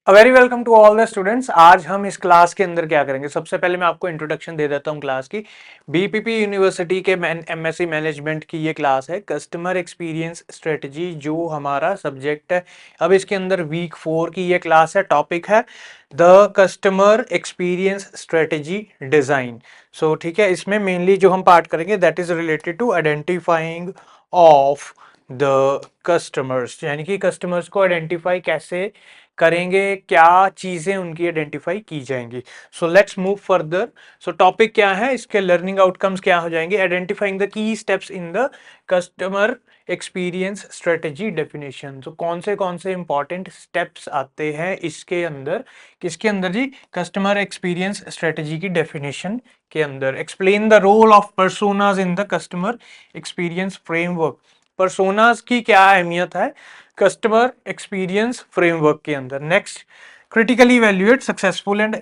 Very welcome to all the students. आज हम इस क्लास के अंदर क्या करेंगे, सबसे पहले मैं आपको इंट्रोडक्शन दे देता हूं क्लास की। बीपीपी यूनिवर्सिटी के एमएससी मैनेजमेंट की ये क्लास है, कस्टमर एक्सपीरियंस स्ट्रेटजी, जो हमारा सब्जेक्ट है। अब इसके अंदर वीक 4 की ये क्लास है। टॉपिक है the customer experience strategy design. So ठीक है, इसमें मेनली जो हम पार्ट करेंगे that is related to identifying of the customers, यानी कि कस्टमर्स को आइडेंटिफाई कैसे करेंगे, क्या चीजें उनकी आइडेंटिफाई की जाएंगी। सो let's move further. So topic क्या है, इसके लर्निंग आउटकम्स क्या हो जाएंगे। Identifying the key steps in the customer experience strategy definition. तो कौन से इंपॉर्टेंट स्टेप्स आते हैं इसके अंदर, किसके अंदर जी, कस्टमर एक्सपीरियंस स्ट्रेटेजी की डेफिनेशन के अंदर। Explain the role of personas in the customer experience framework. Personas की क्या अहमियत है कस्टमर एक्सपीरियंस फ्रेमवर्क के अंदर। Next, critically evaluate successful and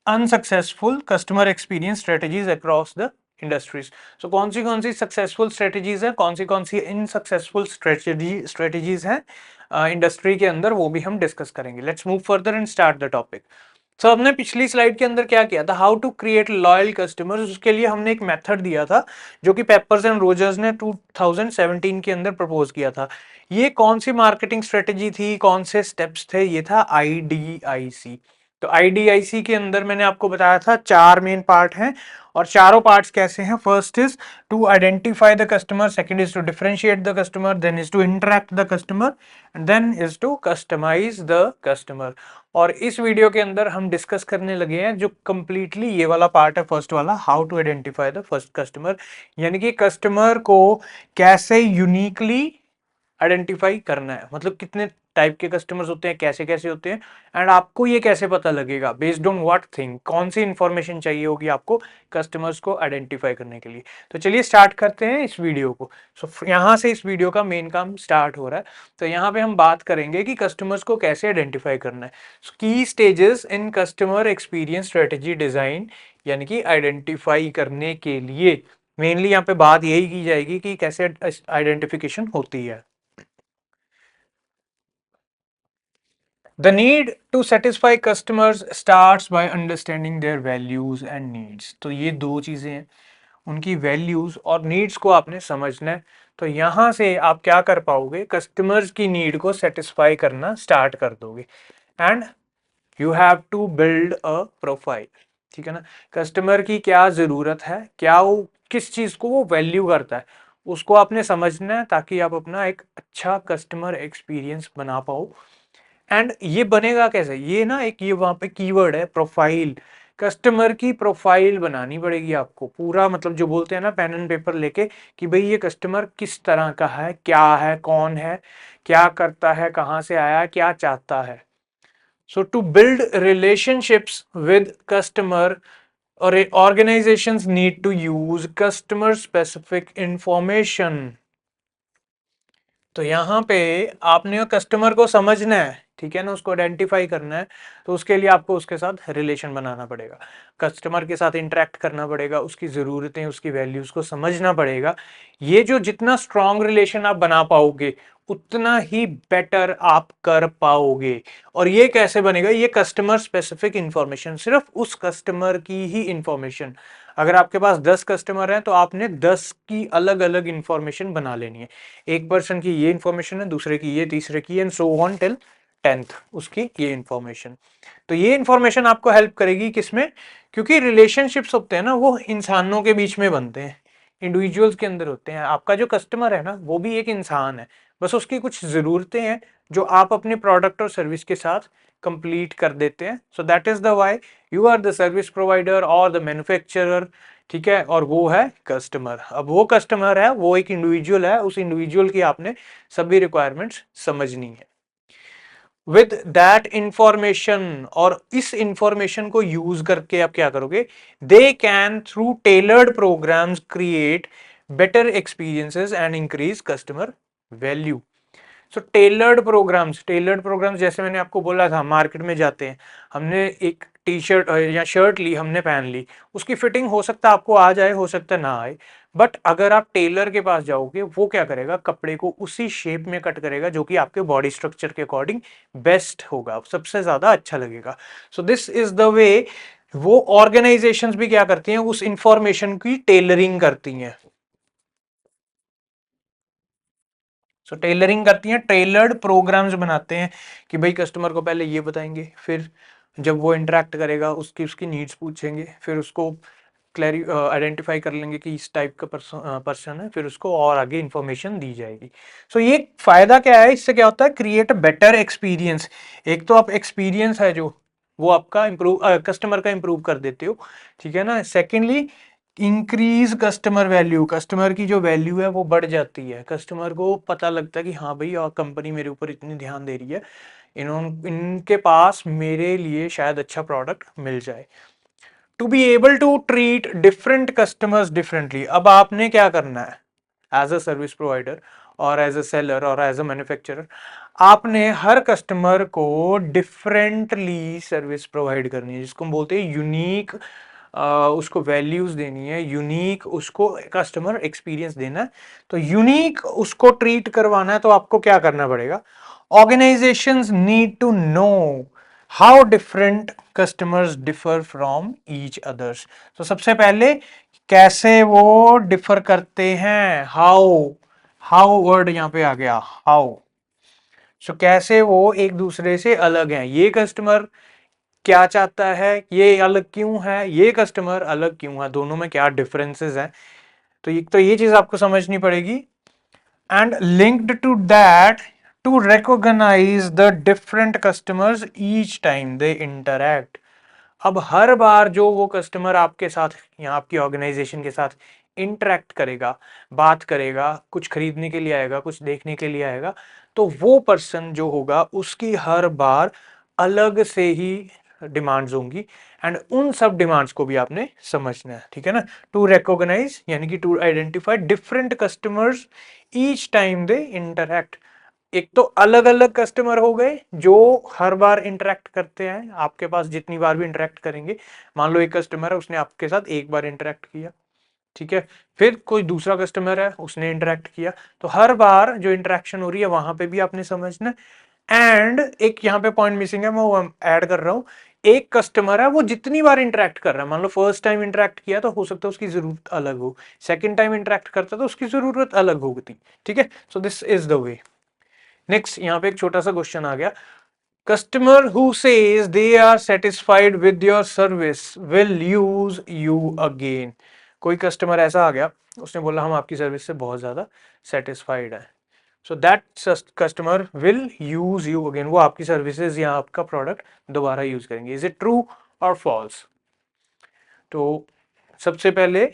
unsuccessful customer experience strategies across the industries. So कौन सी सक्सेसफुल स्ट्रेटजीज है, कौन सी इनसक्सेसफुल स्ट्रेटजीज हैं इंडस्ट्री के अंदर, वो भी हम डिस्कस करेंगे। Let's move further and start the topic. So हमने पिछली स्लाइड के अंदर क्या किया था, how to create loyal customers. उसके लिए हमने एक मेथड दिया था जो कि पेपर्स एंड रोजर्स ने 2017 के अंदर प्रपोज किया था। ये कौन सी मार्केटिंग स्ट्रेटेजी थी, कौन से स्टेप्स थे, ये था आईडीआईसी। तो आईडीआईसी के अंदर मैंने आपको बताया था 4 मेन पार्ट हैं, और चारों पार्ट्स कैसे हैं। First is to identify the customer, second is to differentiate the customer, then is to interact the customer, and then is to customise the customer. और इस वीडियो के अंदर हम डिस्कस करने लगे हैं जो कंप्लीटली ये वाला पार्ट है, फर्स्ट वाला, how to identify the first customer, यानी कि कस्टमर को कैसे यूनिकली आइडेंटिफाई करना है। मतलब कितने टाइप के कस्टमर्स होते हैं, कैसे कैसे होते हैं, एंड आपको ये कैसे पता लगेगा, बेस्ड ऑन व्हाट थिंग, कौन सी इंफॉर्मेशन चाहिए होगी आपको कस्टमर्स को आइडेंटिफाई करने के लिए। तो चलिए स्टार्ट करते हैं इस वीडियो को। सो यहाँ से इस वीडियो का मेन काम स्टार्ट हो रहा है। तो यहाँ पे हम बात करेंगे कि कस्टमर्स को कैसे आइडेंटिफाई करना है। की stages in customer experience strategy design, यानी कि आइडेंटिफाई करने के लिए मेनली यहाँ पे बात यही की जाएगी कि कैसे आइडेंटिफिकेशन होती है। The need to satisfy customers starts by understanding their values and needs। तो ये दो चीजें हैं, उनकी वैल्यूज और नीड्स को आपने समझना है। तो यहां से आप क्या कर पाओगे, कस्टमर्स की नीड को सेटिस्फाई करना स्टार्ट कर दोगे। And you have to build a profile. ठीक है ना, कस्टमर की क्या जरूरत है, क्या वो किस चीज को वो वैल्यू करता है, उसको आपने समझना है, ताकि आप अपना एक अच्छा कस्टमर एक्सपीरियंस बना पाओ। एंड ये बनेगा कैसे, ये ना एक ये वहां पे कीवर्ड है प्रोफाइल। कस्टमर की प्रोफाइल बनानी पड़ेगी आपको पूरा, मतलब जो बोलते हैं ना पेन एंड पेपर लेके, कि भाई ये कस्टमर किस तरह का है, क्या है, कौन है, क्या करता है, कहाँ से आया, क्या चाहता है। So to build relationships with customer, और organizations need to use customer specific information। तो यहाँ पे आपने कस्टमर को समझना है, ठीक है ना, उसको आइडेंटिफाई करना है। तो उसके लिए आपको उसके साथ रिलेशन बनाना पड़ेगा, कस्टमर के साथ इंटरेक्ट करना पड़ेगा, उसकी ज़रूरतें, उसकी वैल्यूज़ को समझना पड़ेगा। ये जो जितना स्ट्रॉन्ग रिलेशन आप बना पाओगे उतना ही बेटर आप कर पाओगे। और ये कैसे बनेगा, ये कस्टमर स्पेसिफिक इंफॉर्मेशन, सिर्फ उस कस्टमर की ही इंफॉर्मेशन। अगर आपके पास 10 कस्टमर हैं तो आपने 10 की अलग अलग इंफॉर्मेशन बना लेनी है। एक पर्सन की ये इंफॉर्मेशन है, दूसरे की ये, तीसरे की, and so on till 10th उसकी ये इंफॉर्मेशन। तो ये इंफॉर्मेशन आपको हेल्प करेगी किसमें, क्योंकि रिलेशनशिप्स होते हैं ना वो इंसानों के बीच में बनते हैं, इंडिविजुअल्स के अंदर होते हैं। आपका जो कस्टमर है ना वो भी एक इंसान है, बस उसकी कुछ ज़रूरतें हैं जो आप अपने प्रोडक्ट और सर्विस के साथ कंप्लीट कर देते हैं। So that is the why you are the service provider और द मैन्युफैक्चरर। ठीक है, और वो है कस्टमर। अब वो कस्टमर है, वो एक इंडिविजुअल है, उस इंडिविजुअल की आपने सभी रिक्वायरमेंट्स समझनी है। विद दैट इंफॉर्मेशन, और इस इंफॉर्मेशन को यूज करके आप क्या करोगे, they can through tailored programmes create better experiences and increase customer value. So tailored programmes जैसे मैंने आपको बोला था, मार्केट में जाते हैं, हमने एक टी शर्ट या शर्ट ली, हमने पहन ली, उसकी फिटिंग हो सकता है आपको आ जाए, हो सकता है ना आए, बट अगर आप टेलर के पास जाओगे, वो क्या करेगा, कपड़े को उसी शेप में कट करेगा जो कि आपके बॉडी स्ट्रक्चर के अकॉर्डिंग बेस्ट होगा, सबसे ज्यादा अच्छा लगेगा। सो दिस इज द वे वो ऑर्गेनाइजेशंस भी क्या करती हैं, उस इंफॉर्मेशन की टेलरिंग करती हैं। सो टेलरिंग करती हैं, टेलर्ड प्रोग्राम्स बनाते हैं कि भाई कस्टमर को पहले ये बताएंगे, फिर जब वो इंटरेक्ट करेगा उसकी उसकी नीड्स पूछेंगे, फिर उसको क्लैरी आइडेंटिफाई कर लेंगे कि इस टाइप का पर्सन है, फिर उसको और आगे इंफॉर्मेशन दी जाएगी। सो ये फायदा क्या है, इससे क्या होता है, क्रिएट अ बेटर एक्सपीरियंस। एक तो आप एक्सपीरियंस है जो वो आपका इम्प्रूव, कस्टमर का इम्प्रूव कर देते हो, ठीक है ना। Secondly, increase customer value, customer की जो वैल्यू है वो बढ़ जाती है, कस्टमर को पता लगता है कि हाँ भाई और कंपनी मेरे ऊपर इतनी ध्यान दे रही है, इनके पास मेरे लिए शायद अच्छा प्रोडक्ट मिल जाए। To be able to treat different customers differently, अब आपने क्या करना है एज अ सर्विस प्रोवाइडर और एज अ सेलर और एज अ मैन्युफैक्चरर, आपने हर कस्टमर को डिफरेंटली सर्विस प्रोवाइड करनी है, जिसको हम बोलते हैं यूनिक, उसको वैल्यूज देनी है, यूनिक उसको कस्टमर एक्सपीरियंस देना है। तो यूनिक उसको ट्रीट करवाना है, तो आपको क्या करना पड़ेगा, organisations need to know how different customers differ from each others. तो सबसे पहले कैसे वो डिफर करते हैं, हाउ, हाउ वर्ड यहां पे आ गया, हाउ। सो कैसे वो एक दूसरे से अलग हैं, ये कस्टमर क्या चाहता है, ये अलग क्यों है, ये कस्टमर अलग क्यों है, दोनों में क्या डिफरेंसेस हैं। तो ये चीज आपको समझनी पड़ेगी। and linked to that, to recognize the different customers each time they interact। अब हर बार जो वो कस्टमर आपके साथ या आपकी ऑर्गेनाइजेशन के साथ इंटरेक्ट करेगा, बात करेगा, कुछ खरीदने के लिए आएगा, कुछ देखने के लिए आएगा, तो वो पर्सन जो होगा उसकी हर बार अलग से ही डिमांड्स होंगी, एंड उन सब डिमांड्स को भी आपने समझना है, ठीक है ना। टू रिकॉग्नाइज यानी कि to identify different customers each time they interact. एक तो अलग अलग कस्टमर हो गए जो हर बार इंटरेक्ट करते हैं आपके पास, जितनी बार भी इंटरेक्ट करेंगे, मान लो एक कस्टमर है उसने आपके साथ एक बार इंटरेक्ट किया, ठीक है, फिर कोई दूसरा कस्टमर है उसने इंटरेक्ट किया, तो हर बार जो इंटरेक्शन हो रही है वहां पे भी आपने समझना। एंड एक यहाँ पे पॉइंट मिसिंग है, मैं वो ऐड कर रहा हूँ, एक कस्टमर है वो जितनी बार इंटरेक्ट कर रहा है, मान लो फर्स्ट टाइम इंटरेक्ट किया तो हो सकता है उसकी जरूरत अलग हो, सेकंड टाइम इंटरेक्ट करता तो उसकी जरूरत अलग होगी, ठीक है। So this is the way. Next यहाँ पे एक छोटा सा क्वेश्चन आ गया, customer who says they are satisfied with your service will use you again. कोई कस्टमर ऐसा आ गया, उसने बोला हम आपकी सर्विस से बहुत ज्यादा सेटिस्फाइड है, so that customer will use you again, वो आपकी सर्विसेज या आपका प्रोडक्ट दोबारा यूज करेंगे। इज इट ट्रू और फॉल्स? तो सबसे पहले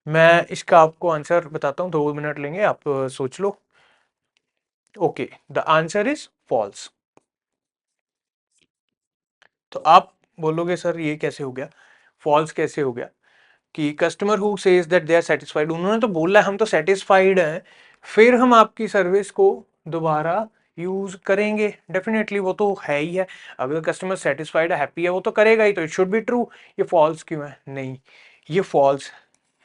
मैं इसका आपको आंसर बताता हूं, 2 मिनट लेंगे, आप सोच लो। Okay, the answer is false. तो आप बोलोगे सर ये कैसे हो गया, फॉल्स कैसे हो गया, कि customer who says that they are satisfied, उन्होंने तो बोला हम तो सेटिस्फाइड हैं, फिर हम आपकी सर्विस को दोबारा यूज करेंगे, डेफिनेटली वो तो है ही है, अगर कस्टमर सेटिस्फाइड है, हैप्पी है, वो तो करेगा ही, तो इट शुड बी ट्रू। ये फॉल्स क्यों है? नहीं, ये फॉल्स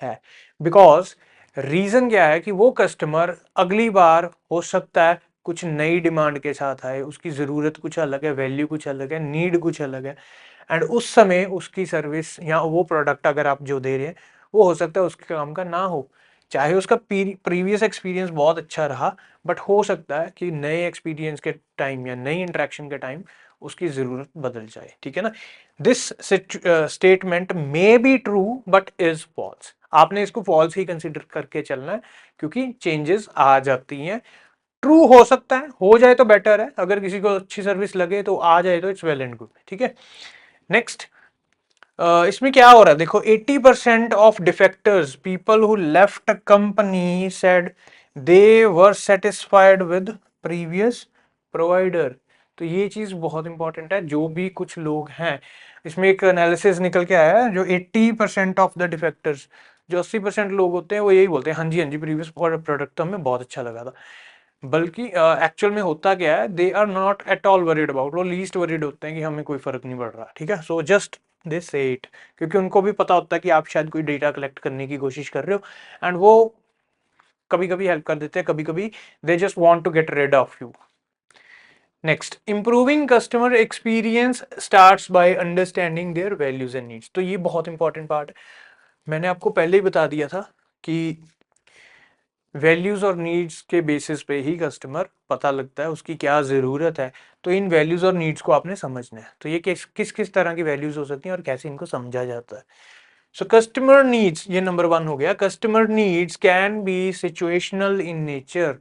है, बिकॉज रीजन क्या है कि वो कस्टमर अगली बार हो सकता है कुछ नई डिमांड के साथ आए, उसकी जरूरत कुछ अलग है, वैल्यू कुछ अलग है, नीड कुछ अलग है, एंड उस समय उसकी सर्विस या वो प्रोडक्ट अगर आप जो दे रहे हैं वो हो सकता है उसके काम का ना हो, चाहे उसका प्रीवियस एक्सपीरियंस बहुत अच्छा रहा, बट हो सकता है कि नए एक्सपीरियंस के टाइम या नई इंटरेक्शन के टाइम उसकी जरूरत बदल जाए, ठीक है ना। This statement may be true but is false, आपने इसको फॉल्स ही कंसिडर करके चलना है, क्योंकि चेंजेस आ जाती हैं। ट्रू हो सकता है, हो जाए तो बेटर है, अगर किसी को अच्छी सर्विस लगे तो आ जाए तो इट्स वेल एंड गुड, ठीक है। नेक्स्ट, इसमें क्या हो रहा है देखो, 80% of defectors, people who left company said they were satisfied with previous provider. तो ये चीज बहुत इंपॉर्टेंट है, जो भी कुछ लोग हैं, इसमें एक एनालिसिस निकल के आया है, जो 80% ऑफ द डिफेक्टर्स, जो 80% लोग होते हैं वो यही बोलते हैं हाँ जी प्रीवियस प्रोडक्ट तो हमें बहुत अच्छा लगा था। बल्कि एक्चुअल में होता क्या है, they are not at all worried about, वो लीस्ट वरीड होते हैं कि हमें कोई फर्क नहीं पड़ रहा, ठीक है। सो जस्ट दे से इट, क्योंकि उनको भी पता होता है कि आप शायद कोई डेटा कलेक्ट करने की कोशिश कर रहे हो, एंड वो कभी कभी हेल्प कर देते हैं, कभी कभी they just want to get rid of you. Next, improving customer experience starts by understanding their values and needs. तो ये बहुत इंपॉर्टेंट पार्ट है, मैंने आपको पहले ही बता दिया था कि वैल्यूज और नीड्स के बेसिस पे ही कस्टमर पता लगता है उसकी क्या ज़रूरत है। तो इन वैल्यूज और नीड्स को आपने समझना है। तो ये किस किस किस तरह की वैल्यूज हो सकती हैं और कैसे इनको समझा जाता है। सो कस्टमर नीड्स, ये नंबर 1 हो गया। Customer needs can be situational in nature,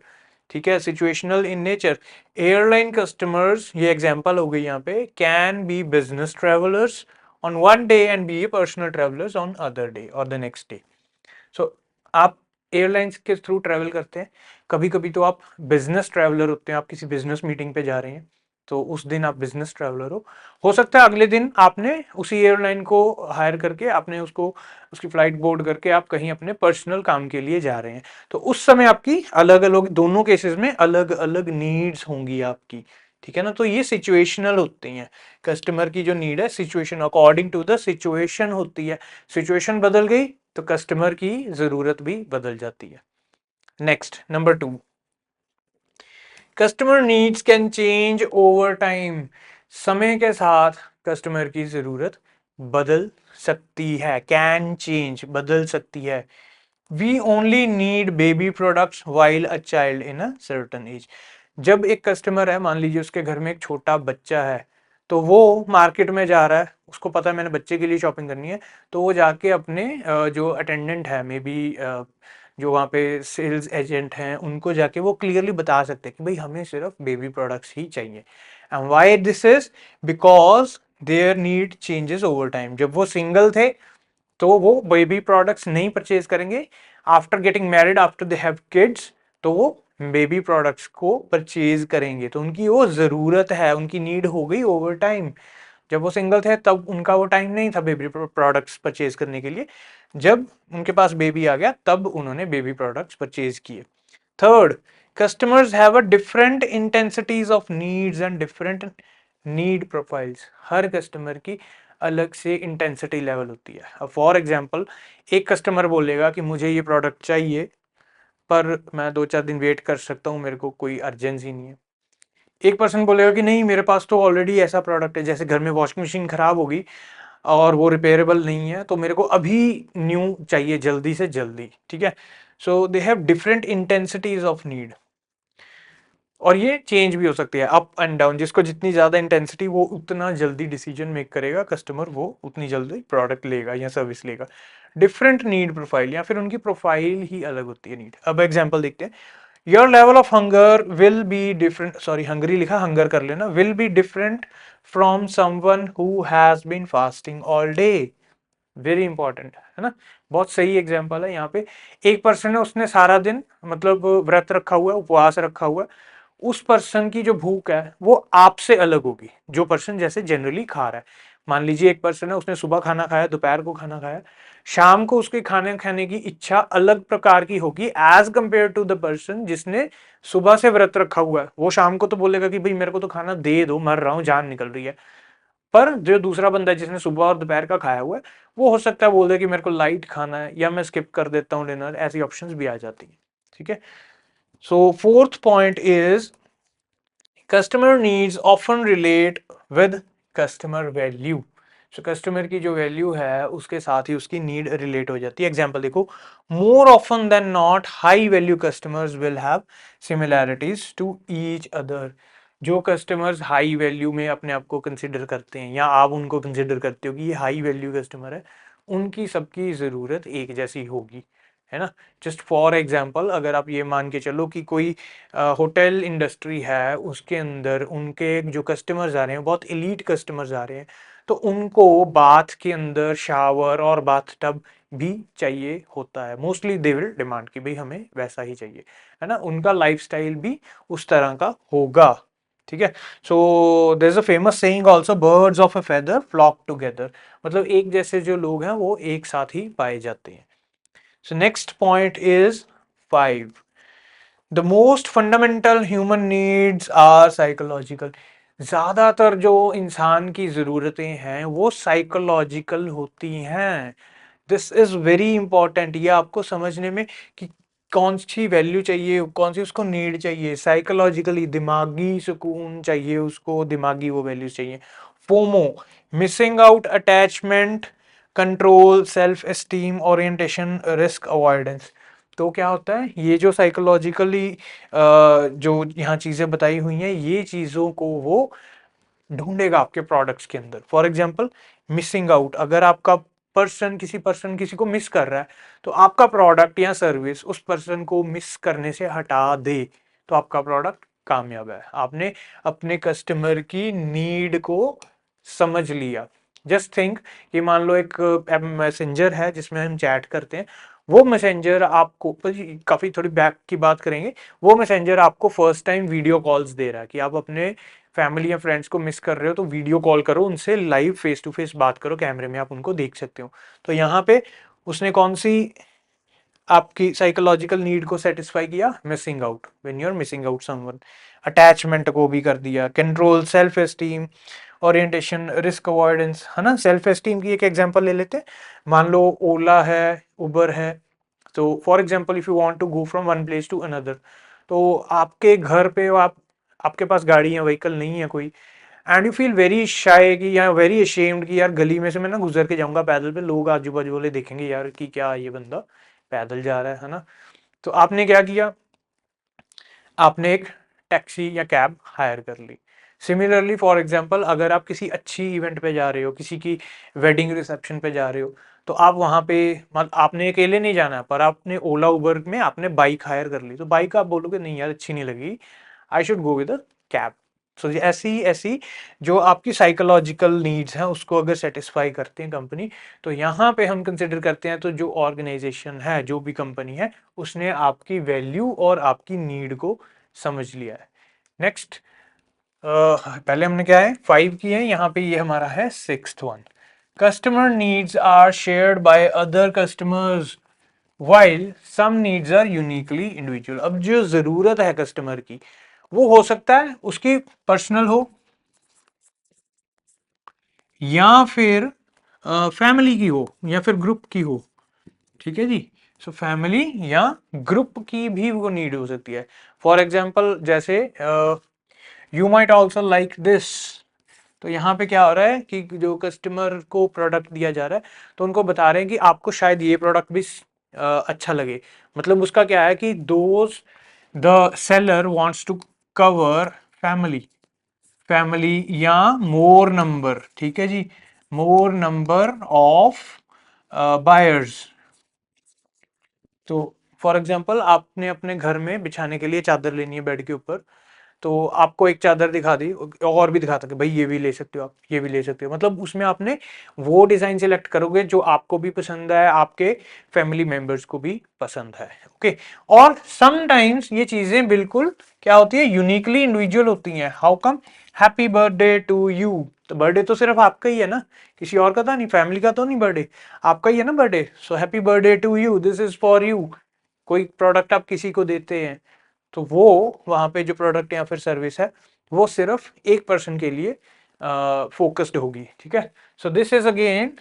ठीक है, situational in nature. Airline customers, ये एग्जांपल हो गई यहाँ पे, can be business travellers on one day and be personal travellers on other day और द नेक्स्ट डे। सो आप airlines के थ्रू ट्रैवल करते हैं, कभी कभी तो आप बिजनेस ट्रैवलर होते हैं, आप किसी बिजनेस मीटिंग पे जा रहे हैं, तो उस दिन आप बिजनेस ट्रैवलर हो सकता है अगले दिन आपने उसी एयरलाइन को हायर करके आपने उसको उसकी फ्लाइट बोर्ड करके आप कहीं अपने पर्सनल काम के लिए जा रहे हैं, तो उस समय आपकी अलग अलग, दोनों केसेस में अलग अलग नीड्स होंगी आपकी, ठीक है ना। तो ये सिचुएशनल होती हैं, कस्टमर की जो नीड है situation according to the situation होती है। सिचुएशन बदल गई तो कस्टमर की जरूरत भी बदल जाती है। Next, number 2, customer needs can change over time. समय के साथ कस्टमर की जरूरत बदल सकती है, कैन चेंज, बदल सकती है। We only need baby products while a child in a certain age. जब एक कस्टमर है, मान लीजिए उसके घर में एक छोटा बच्चा है, तो वो मार्केट में जा रहा है, उसको पता है मैंने बच्चे के लिए शॉपिंग करनी है, तो वो जाके अपने जो अटेंडेंट है, मे बी जो वहाँ पे सेल्स एजेंट हैं, उनको जाके वो क्लियरली बता सकते हैं कि भाई हमें सिर्फ बेबी प्रोडक्ट्स ही चाहिए। And why this is, because their need changes over time. जब वो सिंगल थे तो वो बेबी प्रोडक्ट्स नहीं परचेज करेंगे, after getting married, after they have kids, तो वो बेबी प्रोडक्ट्स को परचेज करेंगे। तो उनकी वो जरूरत है, उनकी नीड हो गई ओवर टाइम। जब वो सिंगल थे तब उनका वो टाइम नहीं था बेबी प्रोडक्ट्स परचेज करने के लिए, जब उनके पास बेबी आ गया तब उन्होंने बेबी प्रोडक्ट्स परचेज किए। Third, customers have a different intensities of needs and different need profiles. Her customer की अलग से इंटेंसिटी लेवल होती है। अब फॉर एग्जांपल, एक कस्टमर बोलेगा कि मुझे ये प्रोडक्ट चाहिए पर मैं 2-4 दिन वेट कर सकता हूँ, मेरे को कोई अर्जेंसी नहीं है। एक पर्सन बोलेगा कि नहीं, मेरे पास तो ऑलरेडी ऐसा प्रोडक्ट है, जैसे घर में वॉशिंग मशीन खराब होगी और वो रिपेयरेबल नहीं है, तो मेरे को अभी न्यू चाहिए, जल्दी से जल्दी, ठीक है। So they have different intensities of need, और ये चेंज भी हो सकती है अप एंड डाउन। जिसको जितनी ज्यादा इंटेंसिटी, वो उतना जल्दी डिसीजन मेक करेगा कस्टमर, वो उतनी जल्दी प्रोडक्ट लेगा या सर्विस लेगा। डिफरेंट नीड प्रोफाइल, या फिर उनकी प्रोफाइल ही अलग होती है नीड। अब एग्जांपल देखते हैं। Your level of hunger will be different, sorry hungry लिखा, हंगर कर लेना, will be different from someone who has been fasting all day. Very important है ना, बहुत सही एग्जांपल है यहाँ पे। एक पर्सन है, उसने सारा दिन मतलब व्रत रखा हुआ है, उपवास रखा हुआ है, उस पर्सन की जो भूख है वो आपसे अलग होगी, जो पर्सन जैसे जनरली खा रहा है। मान लीजिए एक पर्सन है, उसने सुबह खाना खाया, दोपहर को खाना खाया, शाम को उसके खाने खाने की इच्छा अलग प्रकार की होगी as compare to the person जिसने सुबह से व्रत रखा हुआ है। वो शाम को तो बोलेगा कि भाई मेरे को तो खाना दे दो, मर रहा हूँ, जान निकल रही है। पर जो दूसरा बंदा है जिसने सुबह और दोपहर का खाया हुआ है, वो हो सकता है बोल दे कि मेरे को लाइट खाना है, या मैं स्किप कर देता हूँ डिनर, ऐसी ऑप्शंस भी आ जाती है, ठीक है। So fourth point is, customer needs often relate with customer value. So customer की जो वैल्यू है उसके साथ ही उसकी नीड रिलेट हो जाती है। एग्जांपल देखो, more often than not high value customers will have similarities to each other. जो कस्टमर्स हाई वैल्यू में अपने आप को कंसिडर करते हैं, या आप उनको कंसिडर करते हो कि ये हाई वैल्यू कस्टमर है, उनकी सबकी ज़रूरत एक जैसी होगी, है ना। जस्ट फॉर एग्जांपल, अगर आप ये मान के चलो कि कोई होटल इंडस्ट्री है, उसके अंदर उनके जो कस्टमर्स आ रहे हैं बहुत एलीट कस्टमर्स आ रहे हैं, तो उनको बाथ के अंदर शावर और बाथ टब भी चाहिए होता है। मोस्टली दे विल डिमांड कि भाई हमें वैसा ही चाहिए, है ना। उनका लाइफस्टाइल भी उस तरह का होगा, ठीक है। So there is a famous saying also, birds of a feather flock together. मतलब एक जैसे जो लोग हैं वो एक साथ ही पाए जाते हैं। So next point is 5, the most fundamental human needs are psychological. ज्यादातर जो इंसान की जरूरतें हैं वो साइकोलॉजिकल होती हैं। दिस इज वेरी इंपॉर्टेंट, ये आपको समझने में कि कौन सी वैल्यू चाहिए, कौन सी उसको नीड चाहिए, साइकोलॉजिकली दिमागी सुकून चाहिए उसको, दिमागी वो वैल्यूज चाहिए। FOMO, missing out, attachment, control, self esteem, orientation, risk avoidance. तो क्या होता है, ये जो साइकोलॉजिकली जो यहाँ चीजें बताई हुई हैं, ये चीजों को वो ढूंढेगा आपके प्रोडक्ट्स के अंदर। फॉर एग्जाम्पल, मिसिंग आउट, अगर आपका पर्सन किसी को मिस कर रहा है, तो आपका प्रोडक्ट या सर्विस उस पर्सन को मिस करने से हटा दे, तो आपका प्रोडक्ट कामयाब है। आपने अपने कस्टमर की नीड को समझ लिया। जस्ट थिंक कि मान लो एक मैसेंजर है जिसमें हम चैट करते हैं, वो मैसेंजर आपको, काफी थोड़ी बैक की बात करेंगे, वो मैसेंजर आपको फर्स्ट टाइम वीडियो कॉल्स दे रहा है कि आप अपने फैमिली या फ्रेंड्स को मिस कर रहे हो तो वीडियो कॉल करो उनसे, लाइव फेस टू फेस बात करो, कैमरे में आप उनको देख सकते हो। तो यहाँ पे उसने कौन सी आपकी साइकोलॉजिकल नीड को सेटिस्फाई किया, missing out, when you are missing out someone. Attachment को भी कर दिया, control, self esteem, orientation, risk avoidance, है ना। सेल्फ एस्टीम की एक एग्जांपल ले लेते हैं। मान लो ओला है, उबर है। तो for example if you want to go from one place to another, तो आपके घर पे आप, आपके पास गाड़ी या व्हीकल नहीं है कोई, and you feel very shy कि या वेरी अशेम्ड कि यार गली में से मैं ना गुजर के जाऊंगा पैदल पे, लोग आजू बाजू वाले देखेंगे यार कि क्या ये बंदा पैदल जा रहा है ना। तो आपने क्या किया, आपने एक टैक्सी या कैब हायर कर ली। सिमिलरली फॉर एग्जांपल, अगर आप किसी अच्छी इवेंट पे जा रहे हो, किसी की वेडिंग रिसेप्शन पे जा रहे हो, तो आप वहां पे, आपने अकेले नहीं जाना, पर आपने ओला उबर में आपने बाइक हायर कर ली, तो बाइक आप बोलोगे नहीं यार अच्छी नहीं लगी, I should go with a cab. So ऐसी ऐसी जो आपकी साइकोलॉजिकल नीड्स हैं उसको अगर सेटिस्फाई करते हैं कंपनी, तो यहाँ पे हम कंसिडर करते हैं, तो जो ऑर्गेनाइजेशन है, जो भी कंपनी है, उसने आपकी वैल्यू और आपकी नीड को समझ लिया है। नेक्स्ट, पहले हमने क्या है 5 की है, यहाँ पे ये हमारा है 6th one. Customer needs are shared by other customers while some needs are uniquely individual. अब जो जरूरत है कस्टमर की, वो हो सकता है उसकी पर्सनल हो, या फिर फैमिली की हो, या फिर ग्रुप की हो। ठीक है जी। सो फैमिली या ग्रुप की भी वो नीड हो सकती है। फॉर एग्जाम्पल, जैसे you might also like this. तो यहाँ पे क्या हो रहा है कि जो कस्टमर को प्रोडक्ट दिया जा रहा है, तो उनको बता रहे हैं कि आपको शायद ये प्रोडक्ट भी अच्छा लगे। मतलब उसका क्या है कि those the seller wants to cover family, या मोर नंबर, ठीक है जी, मोर नंबर ऑफ बायर्स। तो फॉर एग्जाम्पल, आपने अपने घर में बिछाने के लिए चादर लेनी है बेड के ऊपर, तो आपको एक चादर दिखा दी और भी दिखाता कि भाई ये भी ले सकते हो आप, ये भी ले सकते हो। मतलब उसमें आपने वो डिजाइन सिलेक्ट करोगे जो आपको भी पसंद है, आपके फैमिली मेंबर्स को भी पसंद है। ओके। और समटाइम्स ये चीजें बिल्कुल क्या होती है, यूनिकली इंडिविजुअल होती हैं। How come, happy birthday to you. तो बर्थडे तो सिर्फ आपका ही है ना, किसी और का तो नहीं, फैमिली का तो नहीं बर्थडे, आपका ही है ना birthday. So happy birthday to you, this is for you. कोई प्रोडक्ट आप किसी को देते हैं, तो वो वहां पे जो प्रोडक्ट या फिर सर्विस है, वो सिर्फ एक पर्सन के लिए फोकस्ड होगी। ठीक है। So this is again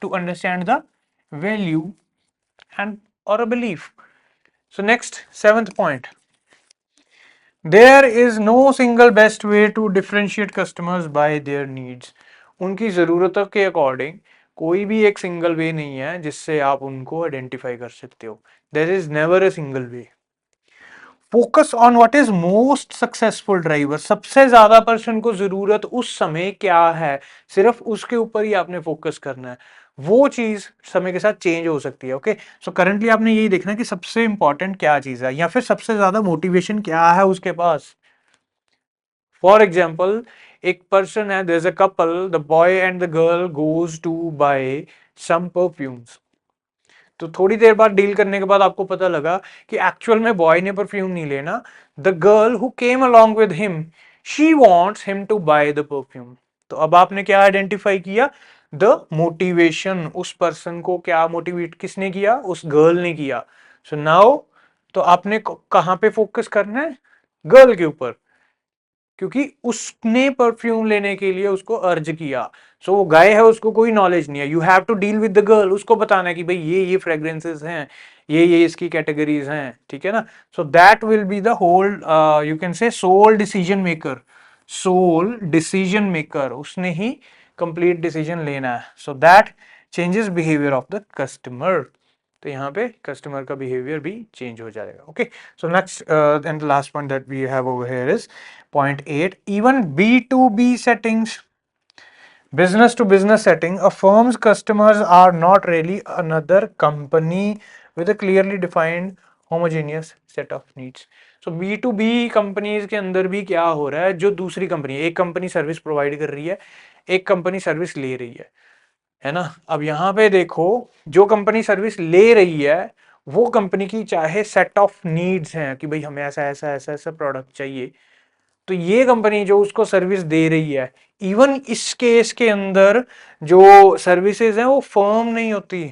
to understand the value and और a belief. So next 7th point, there is no single best way to differentiate customers by their needs. उनकी ज़रूरतों के अकॉर्डिंग कोई भी एक सिंगल वे नहीं है जिससे आप उनको आइडेंटिफाई कर सकते हो। There is never a single way. Focus on what is most successful driver. सबसे ज्यादा पर्सन को जरूरत उस समय क्या है, सिर्फ उसके ऊपर ही आपने फोकस करना है। वो चीज समय के साथ चेंज हो सकती है। ओके। सो करंटली आपने यही देखना है कि सबसे इंपॉर्टेंट क्या चीज है, या फिर सबसे ज्यादा मोटिवेशन क्या है उसके पास। फॉर एग्जाम्पल, एक पर्सन है, there is a couple, the boy and the girl goes to buy some perfumes. तो थोड़ी देर बाद डील करने के बाद आपको पता लगा कि एक्चुअल में बॉय ने परफ्यूम नहीं लेना, the girl who came along with him, she wants him to buy the perfume. तो अब आपने क्या आइडेंटिफाई किया, द मोटिवेशन। उस पर्सन को क्या मोटिवेट किसने किया, उस गर्ल ने किया। सो नाउ तो आपने कहां पे फोकस करना है, गर्ल के ऊपर, क्योंकि उसने परफ्यूम लेने के लिए उसको अर्ज किया। सो वो गाय है, उसको कोई नॉलेज नहीं है, you have to deal with the girl, उसको बताना है कि भाई ये फ्रेग्रेंसेस हैं, ये इसकी कैटेगरीज हैं, ठीक है ना। So that will be the whole, you can say sole decision maker, sole decision maker, उसने ही कंप्लीट डिसीजन लेना है। So that changes behaviour of the customer. तो यहाँ पे कस्टमर का बिहेवियर भी चेंज हो जाएगा। Okay, so next and last point that we have over here is point 8, even B2B settings, business to business setting, a firm's customers are not really another company with a clearly defined homogeneous set of needs. So B2B companies के अंदर भी क्या हो रहा है, जो दूसरी company, एक कंपनी सर्विस प्रोवाइड कर रही है, एक कंपनी सर्विस ले रही है ना। अब यहाँ पे देखो, जो कंपनी सर्विस ले रही है वो कंपनी की चाहे सेट ऑफ नीड्स हैं कि भाई हमें ऐसा ऐसा ऐसा ऐसा प्रोडक्ट चाहिए, तो ये कंपनी जो उसको सर्विस दे रही है, इवन इस केस के अंदर जो सर्विसेज हैं वो फर्म नहीं होती।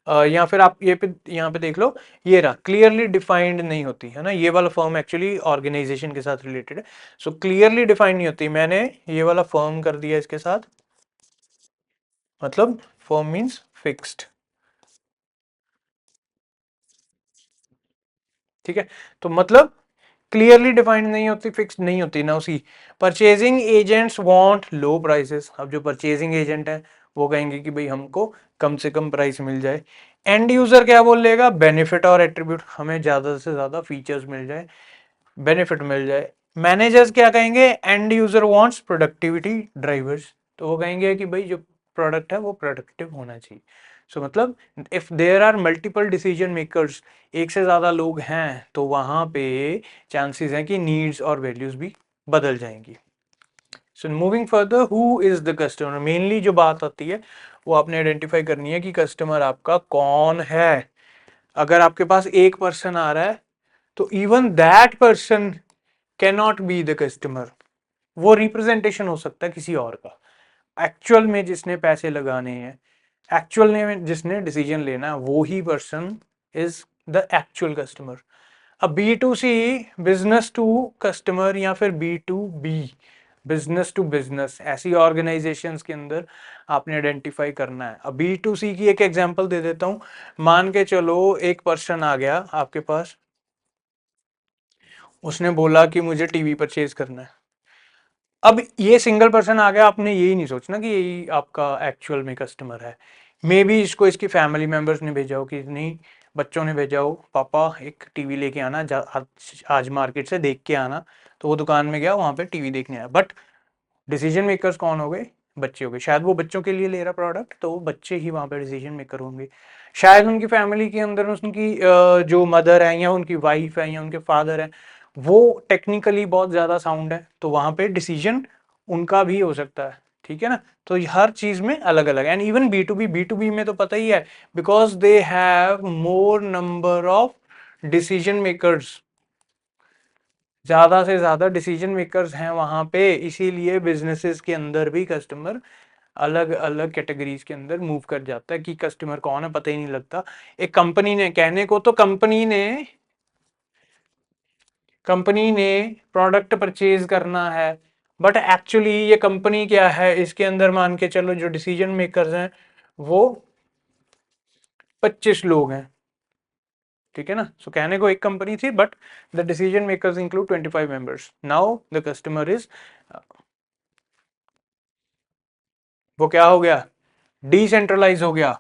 या फिर आप ये पे यहाँ पे देख लो, ये रहा क्लियरली डिफाइंड नहीं होती है ना, ये वाला फर्म एक्चुअली ऑर्गेनाइजेशन के साथ रिलेटेड है। सो क्लियरली डिफाइंड नहीं होती, मैंने ये वाला फर्म कर दिया इसके साथ, मतलब फर्म मींस फिक्स्ड, ठीक है। तो मतलब क्लियरली डिफाइंड नहीं होती, फिक्स्ड नहीं होती ना उसकी। Purchasing agents want low prices, अब जो परचेजिंग एजेंट है वो कहेंगे कि भाई हमको कम से कम प्राइस मिल जाए। एंड यूजर क्या बोलेगा, बेनिफिट और एट्रीब्यूट, हमें ज्यादा से ज्यादा फीचर्स मिल जाए, बेनिफिट मिल जाए। मैनेजर्स क्या कहेंगे, and user wants productivity drivers, तो वो कहेंगे कि भाई जो प्रोडक्ट है वो प्रोडक्टिव होना चाहिए। सो मतलब if there are multiple decision makers, एक से ज्यादा लोग हैं, तो वहां पे चांसेस हैं कि नीड्स और वैल्यूज भी बदल जाएंगी। So moving further, who is the customer, mainly जो बात आती है वो आपने आइडेंटिफाई करनी है कि कस्टमर आपका कौन है। अगर आपके पास एक पर्सन आ रहा है तो even that person can not be the customer, वो रिप्रेजेंटेशन हो सकता है किसी और का। एक्चुअल में जिसने पैसे लगाने हैं, एक्चुअल में जिसने डिसीजन लेना है, वो ही person is the actual customer. अब B2C, बिजनेस टू कस्टमर, या फिर B2B, बिजनेस टू बिजनेस, ऐसी ऑर्गेनाइजेशंस के अंदर आपने आइडेंटिफाई करना है। अब B2C की एक एग्जांपल दे देता हूं, मान के चलो एक पर्सन आ गया आपके पास, उसने बोला कि मुझे टीवी परचेज करना है। अब ये सिंगल पर्सन आ गया, आपने यही नहीं सोचना कि यही आपका एक्चुअल में कस्टमर है। मे बी इसको इसकी फैमिली मेंबर्स ने भेजा हो, कि नहीं बच्चों ने भेजा हो, पापा एक टीवी लेके आना, आज मार्केट से देख के आना। तो वो दुकान में गया, वहां पे टीवी देखने आया, बट डिसीजन मेकर्स कौन हो गए, बच्चे हो गए। शायद वो बच्चों के लिए ले रहा प्रोडक्ट, तो वो बच्चे ही वहां पे डिसीजन मेकर होंगे। शायद उनकी फैमिली के अंदर उनकी जो मदर है या उनकी वाइफ है या उनके फादर है, वो टेक्निकली बहुत ज्यादा साउंड है, तो वहां पे डिसीजन उनका भी हो सकता है, ठीक है ना। तो हर चीज में अलग अलग, and even B to B में तो पता ही है, because they have more number of decision makers, ज्यादा से ज्यादा डिसीजन मेकर्स हैं वहां पे, इसीलिए बिजनेसेस के अंदर भी कस्टमर अलग अलग कैटेगरीज के अंदर मूव कर जाता है, कि कस्टमर कौन है पता ही नहीं लगता। एक कंपनी ने, कहने को तो कंपनी ने प्रोडक्ट परचेज करना है, बट एक्चुअली ये कंपनी क्या है, इसके अंदर मान के चलो जो डिसीजन मेकर्स हैं वो 25 लोग हैं, ठीक है ना। सो कहने को एक कंपनी थी, but the decision makers include 25 members. Now the customer is, वो क्या हो गया, डिसेंट्रलाइज हो गया।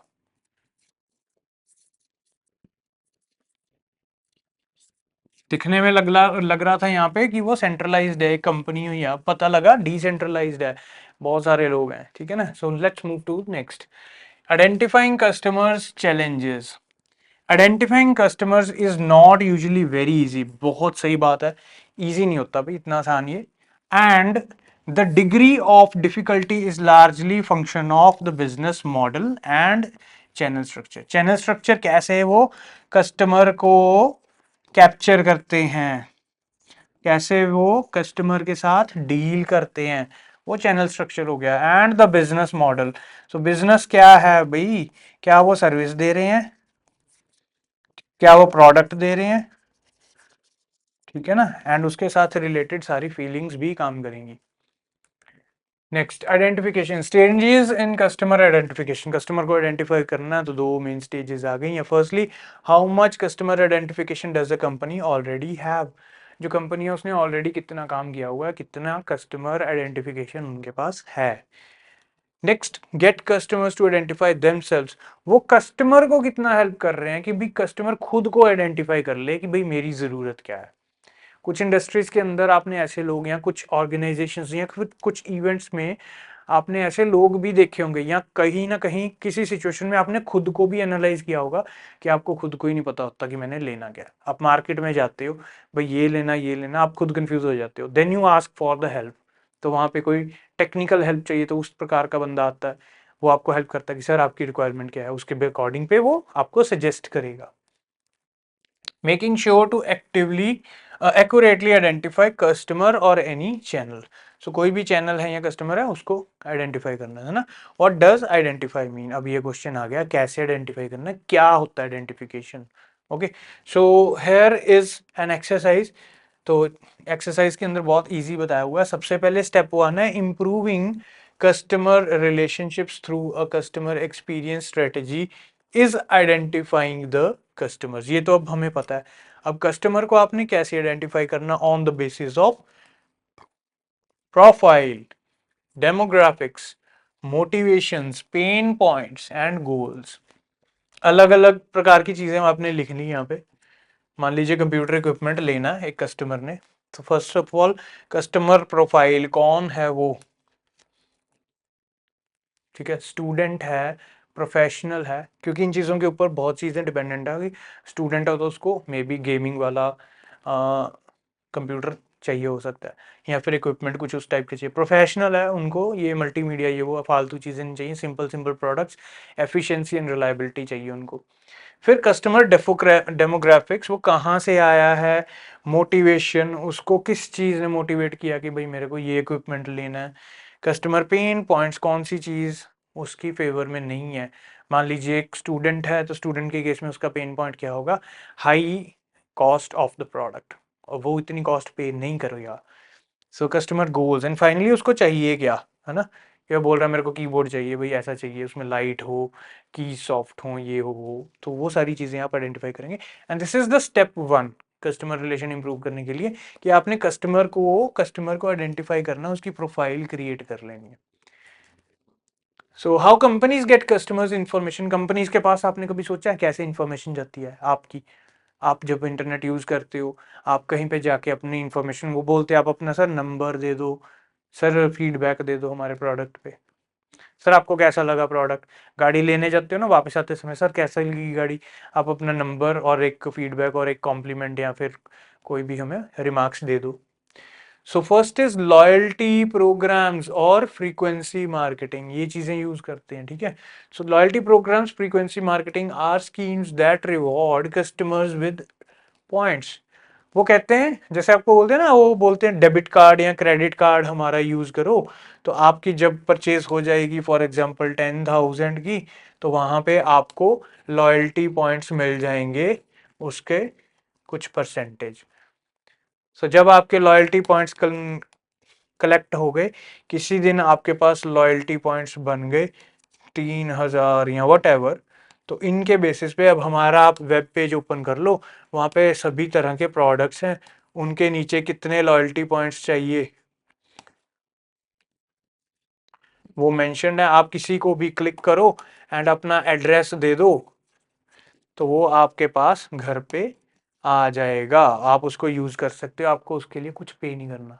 दिखने में लग रहा था यहाँ पे कि वो सेंट्रलाइज्ड है, एक कंपनी हुई है, अब पता लगा डिसेंट्रलाइज्ड है, बहुत सारे लोग हैं, ठीक है ना। So let's move to next, identifying customers challenges. Identifying customers is not usually very easy, बहुत सही बात है, इजी नहीं होता भाई, इतना आसान ये। And the degree of difficulty is largely function of the business model and channel structure. Channel structure कैसे वो कस्टमर को कैप्चर करते हैं, कैसे वो कस्टमर के साथ डील करते हैं, वो चैनल स्ट्रक्चर हो गया। And the business model, so business क्या है भाई, क्या वो सर्विस दे रहे हैं, क्या वो प्रोडक्ट दे रहे हैं, ठीक है ना, एंड उसके साथ रिलेटेड सारी फीलिंग्स भी काम करेंगी। Next identification stages in customer identification, customer को आइडेंटिफाई करना है तो दो मेन स्टेजेस आ गई हैं। Firstly, how much customer identification does the company already have, जो कंपनी है उसने ऑलरेडी कितना काम किया हुआ है, कितना कस्टमर आइडेंटिफिकेशन उनके पास है। Next, get customers to identify themselves, वो कस्टमर को कितना हेल्प कर रहे हैं कि भाई कस्टमर खुद को आइडेंटिफाई कर ले कि भाई मेरी जरूरत क्या है। कुछ इंडस्ट्रीज के अंदर आपने ऐसे लोग या कुछ ऑर्गेनाइजेशंस या कुछ इवेंट्स में आपने ऐसे लोग भी देखे होंगे या कहीं ना कहीं किसी सिचुएशन में आपने खुद को भी एनालाइज किया होगा कि आपको खुद को ही नहीं पता होता कि मैंने लेना क्या है। आप मार्केट में जाते हो, भाई ये लेना, आप खुद कंफ्यूज हो जाते हो, then you ask for the help. तो वहां पे कोई टेक्निकल हेल्प चाहिए तो उस प्रकार का बंदा आता है, वो आपको हेल्प करता है कि सर आपकी रिक्वायरमेंट क्या है, उसके अकॉर्डिंग पे वो आपको सजेस्ट करेगा। making sure to actively accurately identify customer or any channel, so कोई भी चैनल है या कस्टमर है उसको आइडेंटिफाई करना है ना। व्हाट डज आइडेंटिफाई मीन, अब ये क्वेश्चन आ गया कैसे आइडेंटिफाई करना है, क्या होता है identification. Okay, so here is an exercise. तो एक्सरसाइज के अंदर बहुत इजी बताया हुआ है। सबसे पहले स्टेप वन है improving customer relationships through a customer experience strategy is identifying the customers, ये तो अब हमें पता है। अब कस्टमर को आपने कैसे आइडेंटिफाई करना, on the basis of profile, demographics, motivations, pen points and goals. अलग अलग प्रकार की चीजें आपने लिखनी है यहाँ पे। मान लीजिए कंप्यूटर इक्विपमेंट लेना है एक कस्टमर ने, तो first of all customer profile कौन है वो, ठीक है, स्टूडेंट है, प्रोफेशनल है, क्योंकि इन चीज़ों के ऊपर बहुत चीज़ें डिपेंडेंट है कि स्टूडेंट है तो उसको मे बी गेमिंग वाला कंप्यूटर चाहिए हो सकता है, या फिर इक्विपमेंट कुछ उस टाइप के चाहिए। प्रोफेशनल है, उनको ये मल्टीमीडिया ये वो फालतू चीज़ें नहीं चाहिए, simple simple products, efficiency and reliability चाहिए उनको। फिर कस्टमर डेमोग्राफिक्स, वो कहाँ से आया है, मोटिवेशन, उसको किस चीज़ ने मोटिवेट किया कि भाई मेरे को ये इक्विपमेंट लेना है। कस्टमर पेन पॉइंट्स, कौन सी चीज़ उसकी फेवर में नहीं है। मान लीजिए एक स्टूडेंट है तो स्टूडेंट के केस में उसका पेन पॉइंट क्या होगा, high cost of the product, और वो इतनी कॉस्ट पे नहीं करेगा। So customer goals, and finally उसको चाहिए क्या, है ना। क्या बोल रहा है मेरे को कीबोर्ड चाहिए, भाई ऐसा चाहिए उसमें लाइट हो, की सॉफ्ट हो, ये हो वो, तो वो सारी चीज़ें आप आइडेंटिफाई करेंगे। And this is the step one customer relation improve करने के लिए, कि आपने कस्टमर को आइडेंटिफाई करना, उसकी प्रोफाइल क्रिएट कर लेनी है। So how companies get customers information, companies के पास आपने कभी सोचा है कैसे इंफॉर्मेशन जाती है आपकी। आप जब इंटरनेट यूज करते हो, आप कहीं पे जाके अपनी इंफॉर्मेशन, वो बोलते हैं आप अपना सर नंबर दे दो, सर फीडबैक दे दो हमारे प्रोडक्ट पे, सर आपको कैसा लगा प्रोडक्ट। गाड़ी लेने जाते हो ना, वापस आते समय सर कैसा लगी गाड़ी, आप अपना नंबर और एक फीडबैक और एक कॉम्प्लीमेंट या फिर कोई भी हमें रिमार्क्स दे दो। So first is loyalty programmes और फ्रीक्वेंसी मार्केटिंग, ये चीजें यूज करते हैं, ठीक है। So loyalty programmes, frequency marketing are schemes that reward customers with points. वो कहते हैं, जैसे आपको बोलते हैं ना, वो बोलते हैं डेबिट कार्ड या क्रेडिट कार्ड हमारा यूज करो, तो आपकी जब परचेज हो जाएगी फॉर एग्जांपल 10,000 की, तो वहां पे आपको लॉयल्टी पॉइंट्स मिल जाएंगे, उसके कुछ परसेंटेज। सो जब आपके लॉयल्टी पॉइंट्स कलेक्ट हो गए, किसी दिन आपके पास लॉयल्टी पॉइंट्स बन गए 3,000 या वट एवर, तो इनके बेसिस पे अब हमारा आप वेब पेज ओपन कर लो, वहाँ पे सभी तरह के प्रोडक्ट्स हैं, उनके नीचे कितने लॉयल्टी पॉइंट्स चाहिए वो मेंशन है। आप किसी को भी क्लिक करो एंड अपना एड्रेस दे दो, तो वो आपके पास घर पे आ जाएगा, आप उसको यूज कर सकते हो, आपको उसके लिए कुछ पे नहीं करना।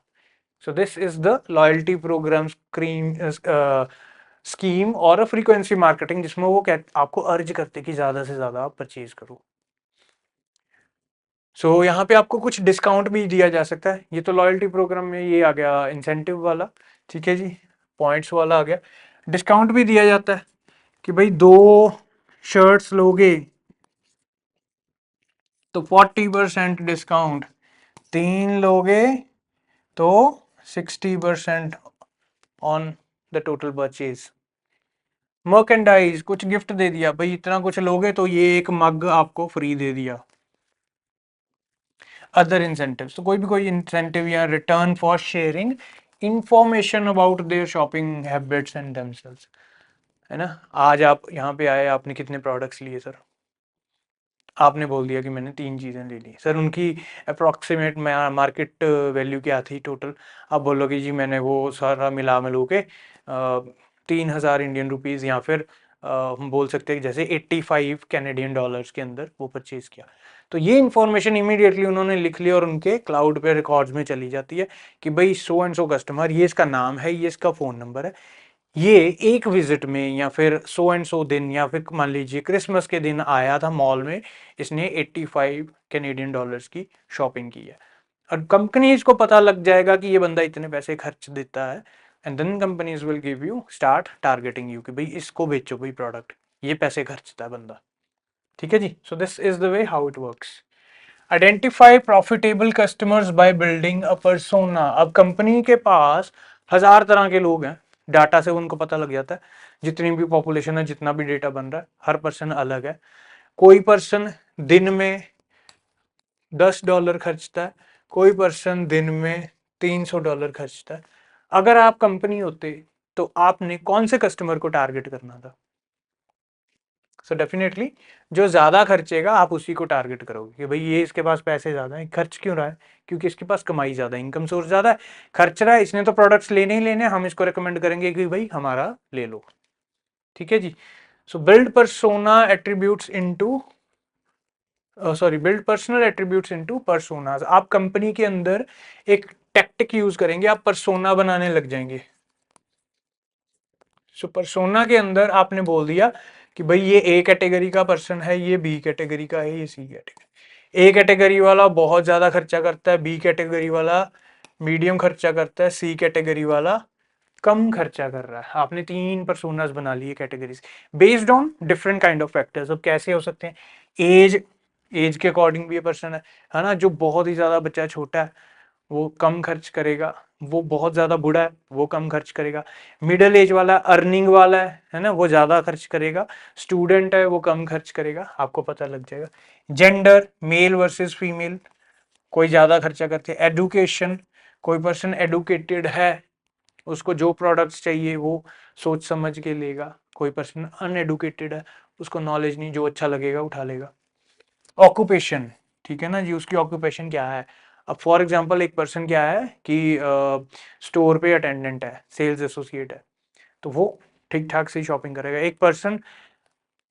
So this is the loyalty programme scheme और अ फ्रीक्वेंसी मार्केटिंग, जिसमें वो आपको अर्ज करते कि ज्यादा से ज्यादा आप परचेज करो। यहाँ पे आपको कुछ डिस्काउंट भी दिया जा सकता है, ये तो लॉयल्टी प्रोग्राम में ये आ गया इंसेंटिव वाला, ठीक है जी, पॉइंट्स वाला आ गया। डिस्काउंट भी दिया जाता है कि भाई 2 शर्ट्स लोगे तो 40% डिस्काउंट, 3 लोगे तो 60% on the total purchase. Merchandise, कुछ गिफ्ट दे दिया भाई, इतना कुछ लोगे तो ये एक मग आपको फ्री दे दिया। अदर इंसेंटिव्स, तो कोई इंसेंटिव या return for sharing information about their shopping habits and themselves, है ना। आज आप यहाँ पे आए, आपने कितने प्रोडक्ट्स लिए सर, आपने बोल दिया कि मैंने 3 चीज़ें ले ली सर, उनकी अप्रॉक्सीमेट मार्केट वैल्यू क्या थी टोटल, आप बोलोगे जी मैंने वो सारा मिला मिलू के 3,000 इंडियन रुपीज़, या फिर हम बोल सकते हैं जैसे 85 कैनेडियन डॉलर्स के अंदर वो परचेज किया। तो ये इन्फॉर्मेशन इमीडिएटली उन्होंने लिख ली और उनके क्लाउड पे रिकॉर्ड्स में चली जाती है कि भाई सो एंड सो कस्टमर, ये इसका नाम है, ये इसका फ़ोन नंबर है, ये एक विजिट में या फिर सो एंड सो दिन, या फिर मान लीजिए क्रिसमस के दिन आया था मॉल में, इसने 85 कैनेडियन डॉलर्स की शॉपिंग की है। और कंपनीज को पता लग जाएगा कि ये बंदा इतने पैसे खर्च देता है, and then companies will give you start targeting you कि भाई इसको बेचो भाई प्रोडक्ट, ये पैसे खर्चता है बंदा। ठीक है जी, so this is the way how it works. Identify profitable customers by building a persona. अब कंपनी के पास 1,000 तरह के लोग हैं, डाटा से उनको पता लग जाता है जितनी भी पॉपुलेशन है, जितना भी डेटा बन रहा है, हर पर्सन अलग है। कोई पर्सन दिन में $10 खर्चता है, कोई पर्सन दिन में $300 खर्चता है। अगर आप कंपनी होते तो आपने कौन से कस्टमर को टारगेट करना था? सो डेफिनेटली जो ज्यादा खर्चेगा आप उसी को टारगेट करोगे कि भाई ये इसके पास पैसे ज्यादा है, खर्च क्यों रहा है? क्योंकि इसके पास कमाई ज्यादा है, इनकम सोर्स ज्यादा है, खर्च रहा है, इसने तो प्रोडक्ट्स लेने ही लेने, हम इसको रिकमेंड करेंगे कि भाई हमारा ले लो। ठीक है जी। So build persona attributes into build personal attributes into personas. आप कंपनी के अंदर एक टैक्टिक यूज करेंगे, आप पर्सोना बनाने लग जाएंगे। सो पर्सोना के अंदर आपने बोल दिया कि भाई ये ए कैटेगरी का पर्सन है, ये बी कैटेगरी का है, ये सी कैटेगरी। ए कैटेगरी वाला बहुत ज्यादा खर्चा करता है, बी कैटेगरी वाला मीडियम खर्चा करता है, सी कैटेगरी वाला कम खर्चा कर रहा है। आपने 3 पर्सोनास बना लिए categories based on different kind of factors. अब कैसे हो सकते हैं? एज, एज के अकॉर्डिंग भी ये पर्सन है ना। जो बहुत ही ज्यादा बच्चा छोटा है वो कम खर्च करेगा, वो बहुत ज्यादा बूढ़ा है वो कम खर्च करेगा, मिडिल एज वाला अर्निंग वाला है ना, वो ज्यादा खर्च करेगा, स्टूडेंट है वो कम खर्च करेगा, आपको पता लग जाएगा। जेंडर, मेल वर्सेस फीमेल, कोई ज्यादा खर्चा करते हैं। एडुकेशन, कोई पर्सन एडुकेटेड है, उसको जो प्रोडक्ट्स चाहिए वो सोच समझ के लेगा, कोई पर्सन अनएडुकेटेड है, उसको नॉलेज नहीं, जो अच्छा लगेगा उठा लेगा। ऑक्यूपेशन, ठीक है ना जी, उसकी ऑक्यूपेशन क्या है। अब फॉर एग्जांपल एक पर्सन क्या है कि स्टोर पे अटेंडेंट है, सेल्स एसोसिएट है, तो वो ठीक ठाक से शॉपिंग करेगा। एक पर्सन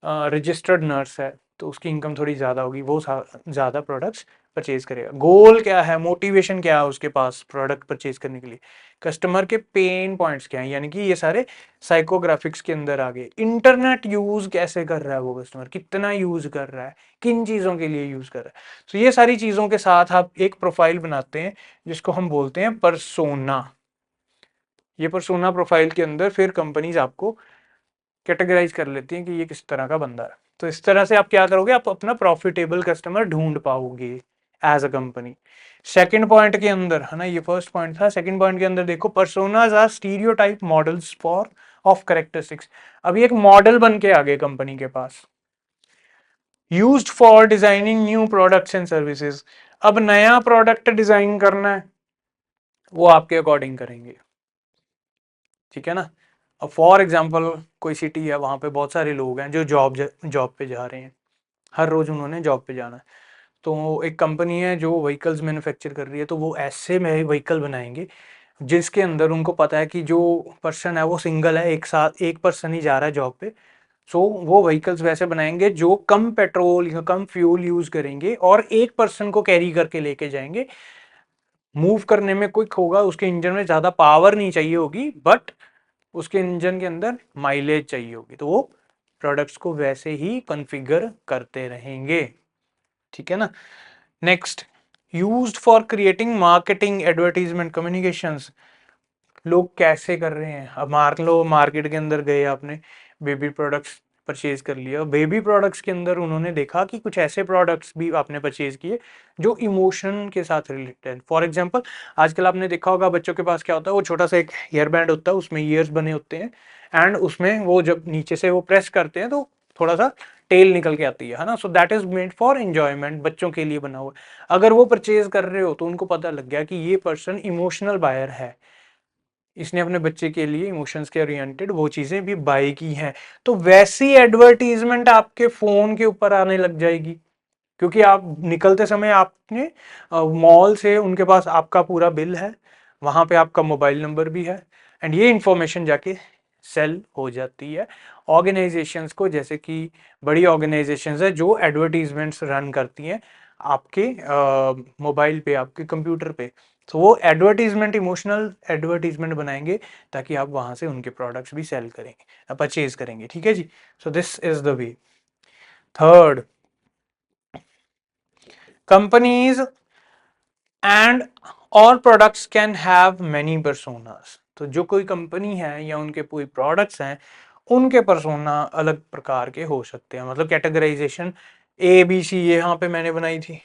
रजिस्टर्ड नर्स है, तो उसकी इनकम थोड़ी ज़्यादा होगी, वो ज़्यादा प्रोडक्ट्स परचेज करेगा। गोल क्या है, मोटिवेशन क्या है उसके पास प्रोडक्ट परचेज करने के लिए, कस्टमर के पेन पॉइंट्स क्या हैं, यानी कि ये सारे साइकोग्राफिक्स के अंदर आ गए। इंटरनेट यूज कैसे कर रहा है वो कस्टमर, कितना यूज कर रहा है, किन चीज़ों के लिए यूज कर रहा है। तो ये सारी चीज़ों के साथ आप एक प्रोफाइल बनाते हैं जिसको हम बोलते हैं परसोना। ये परसोना प्रोफाइल के अंदर फिर कंपनीज आपको कैटेगराइज कर लेती हैं कि ये किस तरह का बंदा है। तो इस तरह से आप क्या करोगे, आप अपना प्रॉफिटेबल कस्टमर ढूंढ पाओगे as a company. Second point के अंदर, है ना, ये फर्स्ट पॉइंट था, सेकंड पॉइंट के अंदर देखो, personas are stereotype models for of characteristics. अभी एक मॉडल बन के आ गए कंपनी के पास, used for designing new products and services. अब नया प्रोडक्ट डिजाइन करना है, वो आपके अकॉर्डिंग करेंगे, ठीक है ना। अब फॉर एग्जाम्पल कोई सिटी है, वहां पे बहुत सारे लोग हैं जो जॉब जॉब पे जा रहे हैं, हर रोज उन्होंने जॉब पे जाना है। तो एक कंपनी है जो व्हीकल्स मैन्युफैक्चर कर रही है, तो वो ऐसे में व्हीकल बनाएंगे जिसके अंदर उनको पता है कि जो पर्सन है वो सिंगल है, एक साथ एक पर्सन ही जा रहा है जॉब पे। सो वो व्हीकल्स वैसे बनाएंगे जो कम पेट्रोल या कम फ्यूल यूज करेंगे और एक पर्सन को कैरी करके लेके जाएंगे। मूव करने में क्विक होगा, उसके इंजन में ज्यादा पावर नहीं चाहिए होगी, बट उसके इंजन के अंदर माइलेज चाहिए होगी, तो वो प्रोडक्ट्स को वैसे ही कॉन्फ़िगर करते रहेंगे, ठीक है ना। Next, used for creating marketing advertisement communications. लोग कैसे कर रहे हैं, अब मान लो मार्केट के अंदर गए आपने, बेबी प्रोडक्ट्स परचेज कर लिया। बेबी प्रोडक्ट्स के अंदर उन्होंने देखा कि कुछ ऐसे प्रोडक्ट्स भी आपने परचेज किए जो इमोशन के साथ रिलेटेड। फॉर एग्जांपल आजकल आपने देखा होगा बच्चों के पास क्या होता है, वो छोटा सा एक हेयर बैंड होता है, उसमें ईयर्स बने होते हैं एंड उसमें वो जब नीचे से वो प्रेस करते हैं तो थोड़ा सा टेल निकल के आती है ना। So that is made for enjoyment, बच्चों के लिए बना हुआ। अगर वो परचेज कर रहे हो तो उनको पता लग गया कि ये पर्सन इमोशनल बायर है, इसने अपने बच्चे के लिए इमोशंस के ओरिएंटेड वो चीजें भी बाय की हैं, तो वैसी एडवर्टीजमेंट आपके फोन के ऊपर आने लग जाएगी। क्योंकि आप निकलते समय आपने मॉल से उनके पास आपका पूरा बिल है, वहां पे आपका मोबाइल नंबर भी है एंड ये इंफॉर्मेशन जाके सेल हो जाती है ऑर्गेनाइजेशंस को, जैसे कि बड़ी ऑर्गेनाइजेशंस है जो एडवर्टीजमेंट्स रन करती हैं आपके मोबाइल पे, आपके कंप्यूटर पे। तो वो एडवर्टीजमेंट इमोशनल एडवर्टीजमेंट बनाएंगे ताकि आप वहां से उनके प्रोडक्ट्स भी सेल करेंगे, परचेज करेंगे। ठीक है जी। So this is the way. Third, companies and और products can have many personas. तो जो कोई कंपनी है या उनके कोई प्रोडक्ट्स हैं उनके पर्सोना अलग प्रकार के हो सकते हैं। मतलब कैटेगराइजेशन ए बी सी यहाँ पे मैंने बनाई थी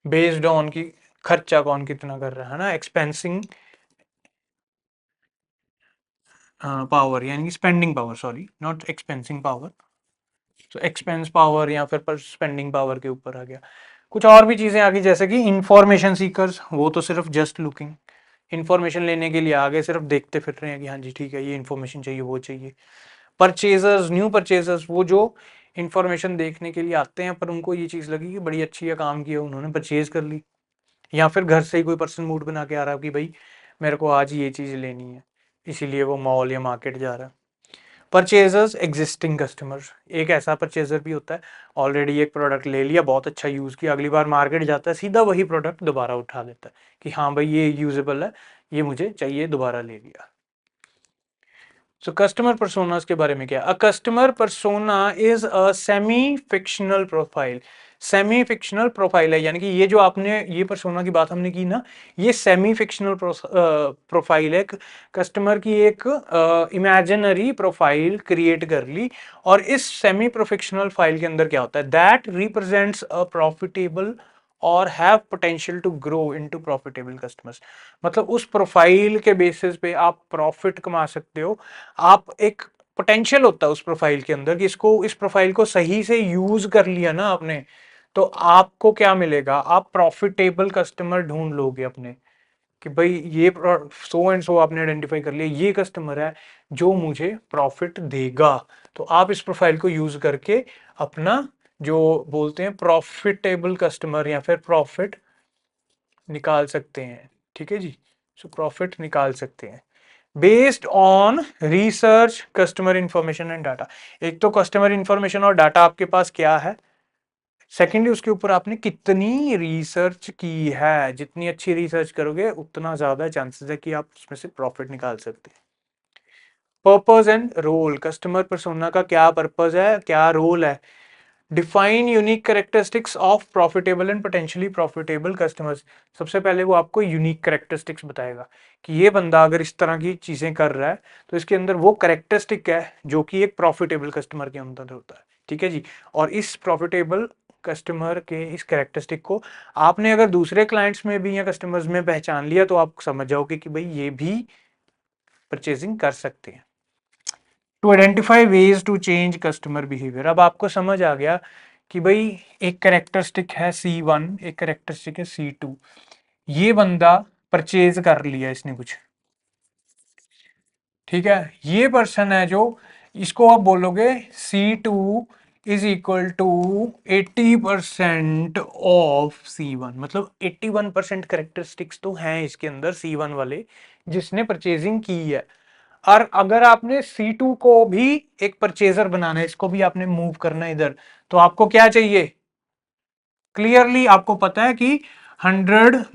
बेस्ड ऑन की खर्चा कौन कितना कर रहा है ना, एक्सपेंसिंग पावर यानी कि spending power, sorry not expensing power. तो एक्सपेंस पावर या फिर पर स्पेंडिंग पावर के ऊपर आ गया। कुछ और भी चीजें आ गई जैसे कि इंफॉर्मेशन सीकर्स, वो तो सिर्फ जस्ट लुकिंग, इंफॉर्मेशन लेने के लिए आगे सिर्फ देखते फिर रहे हैं कि हाँ जी ठीक है ये इन्फॉर्मेशन चाहिए वो चाहिए। परचेजर्स, न्यू परचेजर्स, वो जो इंफॉर्मेशन देखने के लिए आते हैं पर उनको ये चीज़ लगी कि बड़ी अच्छी है, काम किया, उन्होंने परचेज कर ली। या फिर घर से ही कोई पर्सन मूड बना के आ रहा है कि भाई मेरे को आज ये चीज़ लेनी है, इसीलिए वो मॉल या मार्केट जा रहा है। परचेजर्स एग्जिस्टिंग कस्टमर्स, एक ऐसा परचेजर भी होता है ऑलरेडी एक प्रोडक्ट ले लिया, बहुत अच्छा यूज़ किया, अगली बार मार्केट जाता है सीधा वही प्रोडक्ट दोबारा उठा लेता है कि हाँ भाई ये यूजेबल है, ये मुझे चाहिए, दोबारा ले लिया। सो कस्टमर पर्सोनास के बारे में क्या, a customer persona is a semi fictional profile. Semi fictional profile है, यानी कि ये जो आपने ये पर्सोना की बात हमने की ना, ये सेमी फिक्शनल प्रोफाइल है। कस्टमर की एक इमेजिनरी प्रोफाइल क्रिएट कर ली और इस सेमी प्रोफिक्शनल फाइल के अंदर क्या होता है, दैट रिप्रेजेंट्स अ प्रॉफिटेबल और have potential to grow into profitable customers. मतलब उस प्रोफाइल के बेसिस पे आप प्रॉफिट कमा सकते हो। आप एक पोटेंशियल होता है उस प्रोफाइल के अंदर कि इसको, इस प्रोफाइल को सही से यूज कर लिया ना आपने, तो आपको क्या मिलेगा, आप प्रॉफिटेबल कस्टमर ढूंढ लोगे अपने कि भाई ये सो एंड सो आपने आइडेंटिफाई कर लिया, ये कस्टमर है जो मुझे प्रॉफिट देगा। तो आप इस प्रोफाइल को यूज करके अपना जो बोलते हैं प्रॉफिटेबल कस्टमर या फिर प्रॉफिट निकाल सकते हैं। ठीक है जी। सो प्रॉफिट निकाल सकते हैं based on research, customer information and data. एक तो कस्टमर इंफॉर्मेशन और डाटा आपके पास क्या है, सेकेंडली उसके ऊपर आपने कितनी रिसर्च की है। जितनी अच्छी रिसर्च करोगे उतना ज्यादा चांसेस है कि आप उसमें से प्रॉफिट निकाल सकते हैं। Purpose and role, customer persona का क्या पर्पस है, क्या रोल है। Define unique characteristics of profitable and potentially profitable customers. सबसे पहले वो आपको यूनिक करेक्टरिस्टिक्स बताएगा कि ये बंदा अगर इस तरह की चीजें कर रहा है तो इसके अंदर वो करेक्टरिस्टिक है जो कि एक प्रॉफिटेबल कस्टमर के अंदर होता है। ठीक है जी। और इस प्रॉफिटेबल कस्टमर के इस करेक्टरिस्टिक को आपने अगर दूसरे क्लाइंट्स में भी या कस्टमर्स में पहचान लिया तो आप समझ जाओगे कि भाई ये भी परचेजिंग कर सकते हैं। To identify ways to change customer behaviour, अब आपको समझ आ गया कि भाई एक करेक्टरिस्टिक है C1, एक करेक्टरिस्टिक है C2। ये बंदा परचेज कर लिया इसने कुछ, ठीक है, ये पर्सन है जो, इसको आप बोलोगे C2 is equal to 80% of C1। मतलब 81% करेक्टरिस्टिक्स तो हैं इसके अंदर C1 वाले जिसने परचेजिंग की है। और अगर आपने C2 को भी एक परचेजर बनाना है, इसको भी आपने मूव करना है इधर, तो आपको क्या चाहिए, क्लियरली आपको पता है कि 100 -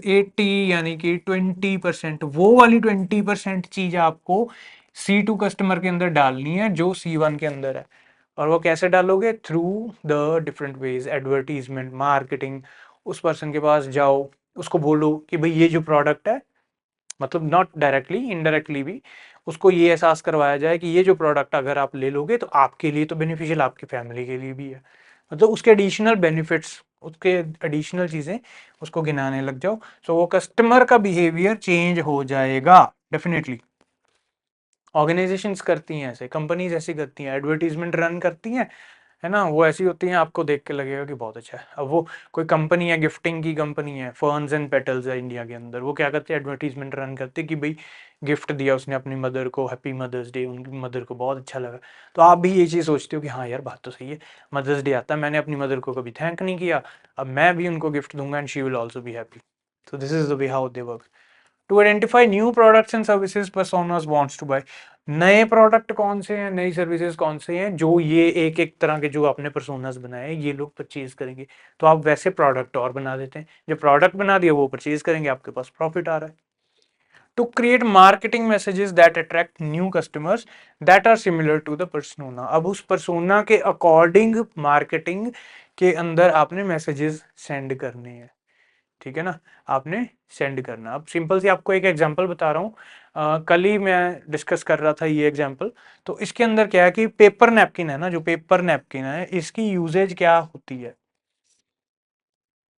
80 यानी कि 20%, वो वाली 20% चीज आपको C2 कस्टमर के अंदर डालनी है जो C1 के अंदर है। और वो कैसे डालोगे, through the different ways, advertisement, marketing. उस पर्सन के पास जाओ, उसको बोलो कि भाई ये जो प्रोडक्ट है, मतलब नॉट डायरेक्टली, इनडायरेक्टली भी उसको ये एहसास करवाया जाए कि ये जो प्रोडक्ट अगर आप ले लोगे तो आपके लिए तो बेनिफिशियल, आपकी फैमिली के लिए भी है, मतलब उसके एडिशनल बेनिफिट्स, उसके एडिशनल चीज़ें उसको गिनाने लग जाओ, सो वो कस्टमर का बिहेवियर चेंज हो जाएगा डेफिनेटली। ऑर्गेनाइजेशंस करती हैं ऐसे, कंपनीज ऐसी करती हैं, एडवर्टीजमेंट रन करती हैं, है ना, वो ऐसी होती हैं, आपको देख के लगेगा कि बहुत अच्छा है। अब वो कोई कंपनी है, गिफ्टिंग की कंपनी है, फर्न्स एंड पेटल्स है इंडिया के अंदर, वो क्या करते हैं, एडवर्टीजमेंट रन करते हैं कि भाई गिफ्ट दिया उसने अपनी मदर को, हैप्पी मदर्स डे, उनकी मदर को बहुत अच्छा लगा। तो आप भी ये चीज़ सोचते हो कि हाँ यार बात तो सही है, मदर्स डे आता है, मैंने अपनी मदर को कभी थैंक नहीं किया, अब मैं भी उनको गिफ्ट दूंगा and she will also be happy. तो this is the way how they work. To identify new products and services personas wants to buy, नए प्रोडक्ट कौन से हैं, नई सर्विसेज कौन से हैं जो ये एक एक तरह के जो आपने पर्सोनास बनाए ये लोग परचेज करेंगे, तो आप वैसे प्रोडक्ट और बना देते हैं, जो प्रोडक्ट बना दिया वो परचेज करेंगे, आपके पास प्रॉफिट आ रहा है। To create marketing messages that attract new customers that are similar to the persona, अब उस पर्सोना के अकॉर्डिंग मार्केटिंग के अंदर आपने मैसेजेस सेंड करने हैं, ठीक है ना, आपने सेंड करना। अब सिंपल सी आपको एक एग्जांपल बता रहा हूँ, कल ही मैं डिस्कस कर रहा था ये एग्जांपल। तो इसके अंदर क्या है कि पेपर नैपकिन है ना, जो पेपर नैपकिन है इसकी यूजेज क्या होती है,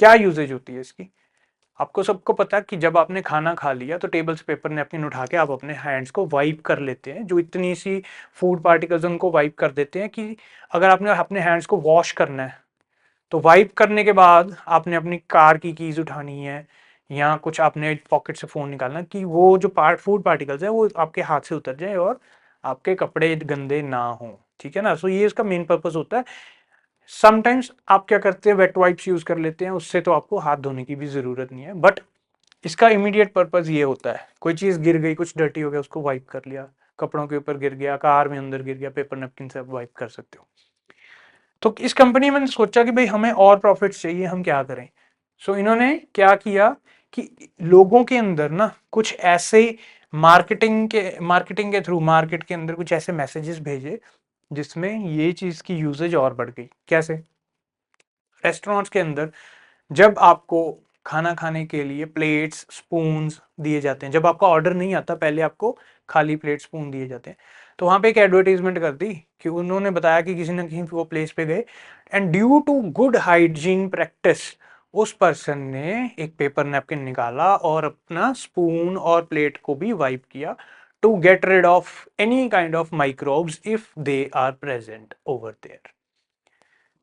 क्या यूजेज होती है इसकी। आपको सबको पता है कि जब आपने खाना खा लिया तो टेबल से पेपर नैपकिन उठा के आप अपने हैंड्स को वाइप कर लेते हैं, जो इतनी सी फूड पार्टिकल्स उनको वाइप कर देते हैं कि अगर आपने अपने हैंड्स को वॉश करना है तो वाइप करने के बाद आपने अपनी कार की कीज उठानी है या कुछ आपने पॉकेट से फोन निकालना कि वो जो फूड पार्टिकल्स है वो आपके हाथ से उतर जाए और आपके कपड़े गंदे ना हो, ठीक है ना। सो ये इसका मेन पर्पस होता है। समटाइम्स आप क्या करते हैं, वेट वाइप्स यूज कर लेते हैं, उससे तो आपको हाथ धोने की भी जरूरत नहीं है, बट इसका इमीडिएट पर्पस ये होता है, कोई चीज गिर गई, कुछ डर्टी हो गया, उसको वाइप कर लिया, कपड़ों के ऊपर गिर गया, कार में अंदर गिर गया, पेपर नैपकिन से आप वाइप कर सकते हो। तो इस कंपनी में सोचा कि भाई हमें और प्रॉफिट चाहिए, हम क्या करें। सो इन्होंने क्या किया कि लोगों के अंदर ना कुछ ऐसे मार्केटिंग के थ्रू मार्केट के अंदर कुछ ऐसे मैसेजेस भेजे जिसमें ये चीज की यूजेज और बढ़ गई। कैसे, रेस्टोरेंट्स के अंदर जब आपको खाना खाने के लिए प्लेट्स स्पून्स दिए जाते हैं, जब आपका ऑर्डर नहीं आता पहले आपको खाली प्लेट स्पून दिए जाते हैं, तो वहां पे एक एडवर्टीजमेंट कर दी कि उन्होंने बताया कि किसी ना कहीं वो प्लेस पे गए and due to good hygiene practice उस पर्सन ने एक पेपर नैपकिन निकाला और अपना स्पून और प्लेट को भी वाइप किया to get rid of any kind of microbes if they are present over there.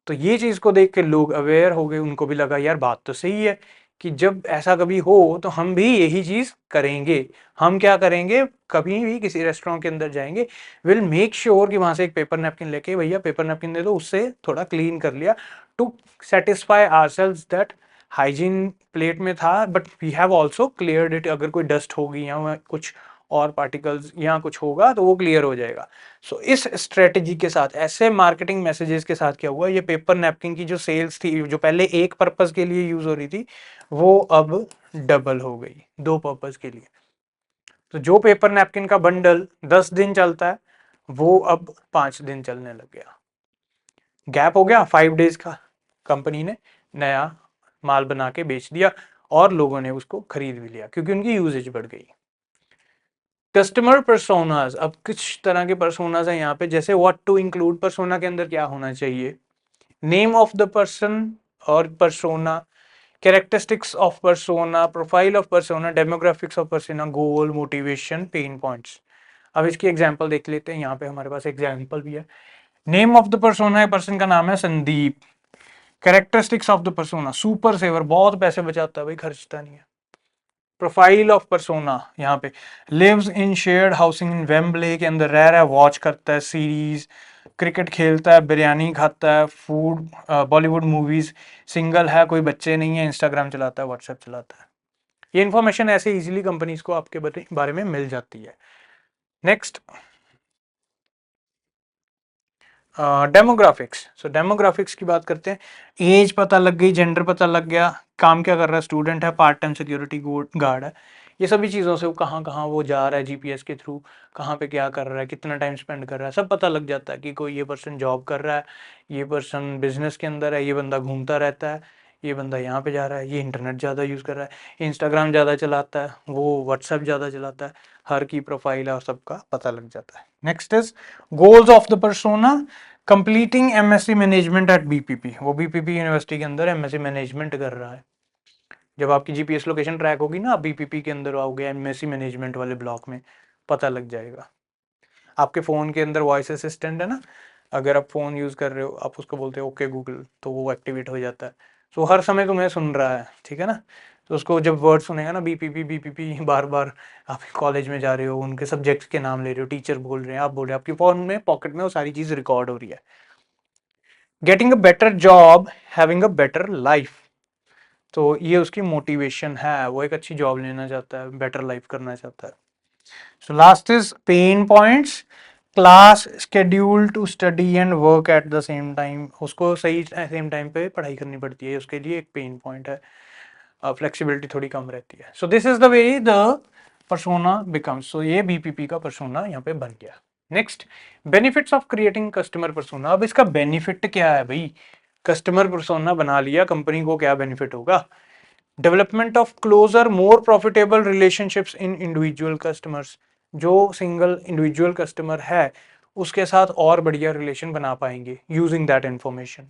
तो ये चीज को देख के लोग अवेयर हो गए, उनको भी लगा यार बात तो सही है कि जब ऐसा कभी हो तो हम भी यही चीज करेंगे। हम क्या करेंगे, कभी भी किसी रेस्टोरेंट के अंदर जाएंगे, विल मेक श्योर कि वहां से एक पेपर नैपकिन लेके, भैया पेपर नैपकिन दे दो, उससे थोड़ा क्लीन कर लिया to satisfy ourselves that hygiene plate में था, but we have also cleared it, अगर कोई डस्ट होगी या कुछ और पार्टिकल्स यहाँ कुछ होगा तो वो क्लियर हो जाएगा। सो इस स्ट्रेटेजी के साथ, ऐसे मार्केटिंग मैसेजेस के साथ क्या हुआ, ये पेपर नैपकिन की जो सेल्स थी, जो पहले एक पर्पस के लिए यूज हो रही थी, वो अब डबल हो गई 2 पर्पस के लिए। तो जो पेपर नैपकिन का बंडल 10 दिन चलता है वो अब 5 दिन चलने लग गया। गैप हो गया 5 डेज का, कंपनी ने नया माल बना के बेच दिया और लोगों ने उसको खरीद भी लिया क्योंकि उनकी यूजेज बढ़ गई। कस्टमर पर्सोनास, अब कुछ तरह के पर्सोनास हैं यहाँ पे, जैसे व्हाट टू इंक्लूड, पर्सोना के अंदर क्या होना चाहिए, नेम ऑफ द पर्सन और persona, characteristics of persona, profile of persona, demographics of persona, goal, motivation, pen points. अब इसकी एग्जांपल देख लेते हैं, यहाँ पे हमारे पास एग्जांपल भी है। नेम ऑफ द पर्सोना है, पर्सन का नाम है Sandeep. Characteristics of the persona, super saver, बहुत पैसे बचाता है भाई, खर्चता नहीं है। प्रोफाइल ऑफ पर्सोना यहाँ पे, lives in shared housing in Wembley के अंदर रह रहा है, वॉच करता है सीरीज, क्रिकेट खेलता है, बिरयानी खाता है, फूड बॉलीवुड मूवीज, सिंगल है, कोई बच्चे नहीं है, इंस्टाग्राम चलाता है, व्हाट्सएप चलाता है। ये इन्फॉर्मेशन ऐसे इजीली कंपनीज को आपके बारे में मिल जाती है। Next, demographics. सो डेमोग्राफिक्स की बात करते हैं, एज पता लग गई, जेंडर पता लग गया, काम क्या कर रहा है, स्टूडेंट है, पार्ट टाइम सिक्योरिटी गार्ड है, ये सभी चीज़ों से वो कहाँ कहाँ वो जा रहा है जीपीएस के थ्रू, कहाँ पे क्या कर रहा है, कितना टाइम स्पेंड कर रहा है, सब पता लग जाता है कि कोई ये पर्सन जॉब कर रहा है, ये पर्सन बिजनेस के अंदर है, ये बंदा घूमता रहता है, ये बंदा यहाँ पे जा रहा है, ये इंटरनेट ज़्यादा यूज़ कर रहा है, इंस्टाग्राम ज़्यादा चलाता है, वो व्हाट्सएप ज़्यादा चलाता है, हर की प्रोफाइल और सबका पता लग जाता है। Next is goals of the persona, completing MSc management eight BPP. वो बीपीपी यूनिवर्सिटी के अंदर एमएससी मैनेजमेंट कर रहा है। जब आपकी जीपीएस लोकेशन ट्रैक होगी ना, आप बीपीपी के अंदर आओगे एमएससी मैनेजमेंट वाले ब्लॉक में, पता लग जाएगा। आपके फ़ोन के अंदर वॉइस असिस्टेंट है ना, अगर आप फ़ोन यूज़ कर रहे हो, आप उसको बोलते हो ओके गूगल, तो वो एक्टिवेट हो जाता है। सो हर समय तुम्हें सुन रहा है, ठीक है ना। तो उसको जब वर्ड सुनेगा ना बीपीपी बीपीपी बार बार, आप कॉलेज में जा रहे हो, उनके सब्जेक्ट्स के नाम ले रहे हो, टीचर बोल रहे हैं, आप बोल रहे हो, आपके फ़ोन में पॉकेट में वो सारी चीज़ रिकॉर्ड हो रही है। Getting a better job, having a better life, तो ये उसकी मोटिवेशन है, वो एक अच्छी जॉब लेना चाहता है, बेटर लाइफ करना चाहता है। So last is pain points, class schedule to study and work at the same time, उसको सही सेम टाइम पे पढ़ाई करनी पड़ती है, उसके लिए एक पेन पॉइंट है, फ्लेक्सिबिलिटी थोड़ी कम रहती है। So this is the way the persona becomes, so ये बीपीपी का पर्सोना यहाँ पे बन गया। Next, benefits of creating customer persona. अब इसका बेनिफिट क्या है भाई, कस्टमर पर्सोना बना लिया, कंपनी को क्या बेनिफिट होगा? Development of closer more profitable relationships in individual customers, जो सिंगल इंडिविजुअल कस्टमर है उसके साथ और बढ़िया रिलेशन बना पाएंगे using that information.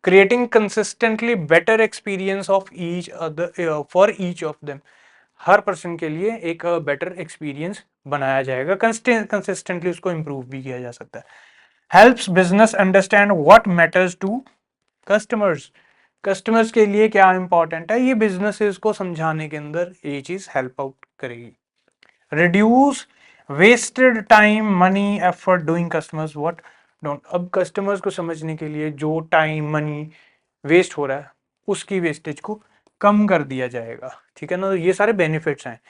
Creating consistently better experience of each other for each of them, हर पर्सन के लिए एक बेटर एक्सपीरियंस बनाया जाएगा, कंसिस्टेंटली उसको इम्प्रूव भी किया जा सकता है। Helps business understand what matters to customers, customers के लिए क्या इंपॉर्टेंट है, ये बिजनेसेस को समझाने के अंदर ये चीज हेल्प आउट करेगी। Reduce wasted time money effort doing customers what don't, अब कस्टमर्स को समझने के लिए जो टाइम मनी वेस्ट हो रहा है उसकी वेस्टेज को कम कर दिया जाएगा, ठीक है ना। तो ये सारे बेनिफिट्स हैं।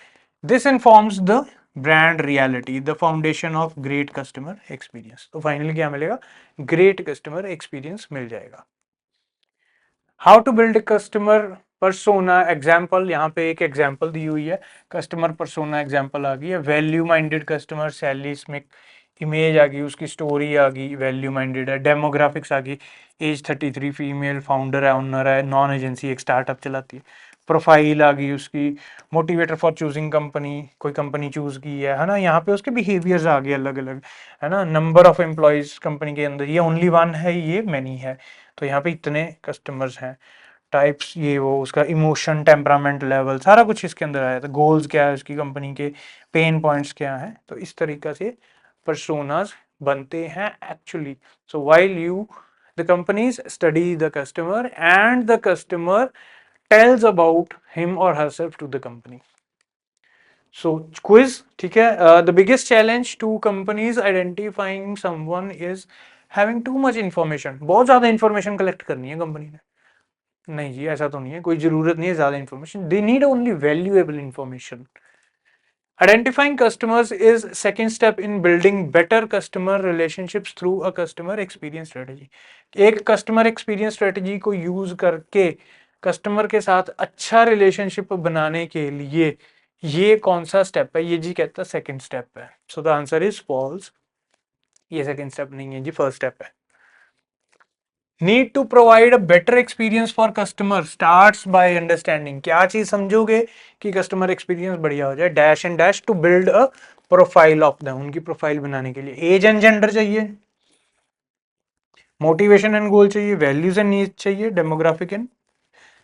This informs the brand reality, the foundation of great customer experience. तो फाइनली क्या मिलेगा? ग्रेट कस्टमर एक्सपीरियंस मिल जाएगा। How to build customer persona example, यहाँ पे एक एग्जाम्पल दी हुई है, कस्टमर परसोना एग्जाम्पल आ गई है। वैल्यू माइंडेड कस्टमर, सैलरी में इमेज आ गई, उसकी स्टोरी आ गई, वैल्यू माइंडेड है। डेमोग्राफिक्स आ गई, एज 33, फीमेल, फाउंडर है, ओनर है, नॉन एजेंसी, एक स्टार्टअप चलाती है। प्रोफाइल आ गई उसकी, मोटिवेटर फॉर चूजिंग कंपनी, कोई कंपनी चूज की है ना। यहाँ पे उसके बिहेवियर्स आ गए अलग अलग, है ना। नंबर ऑफ एम्प्लॉयज कंपनी के अंदर, ये ओनली वन है, ये मैनी है, तो यहाँ पे इतने कस्टमर्स हैं। टाइप्स ये वो, उसका इमोशन, टेम्परामेंट लेवल, सारा कुछ इसके अंदर आया था। गोल्स क्या है उसकी कंपनी के, पेन पॉइंट्स क्या है, तो इस तरीका से पर्सोनास बनते हैं actually. So while you the companies study the customer and the customer tells about him or herself to the company. So quiz, ठीक है। The biggest challenge to companies identifying someone is having too much information, बहुत ज्यादा information collect करनी है company ने। नहीं जी, ऐसा तो नहीं है, कोई जरूरत नहीं है ज्यादा information, they need only valuable information. Identifying customers is second step in building better customer relationships through a customer experience strategy. एक customer experience strategy को use करके customer के साथ अच्छा relationship बनाने के लिए ये कौन सा step है? ये जी कहता है second step है। So the answer is false, ये second step नहीं है जी, first step है। Need to provide a better experience for customer starts by understanding, क्या चीज समझोगे कि कस्टमर एक्सपीरियंस बढ़िया हो जाए? Dash and dash to build a profile of them, उनकी प्रोफाइल बनाने के लिए एज एंड जेंडर चाहिए, मोटिवेशन एंड गोल चाहिए, वैल्यूज एंड नीड्स चाहिए, डेमोग्राफिक एंड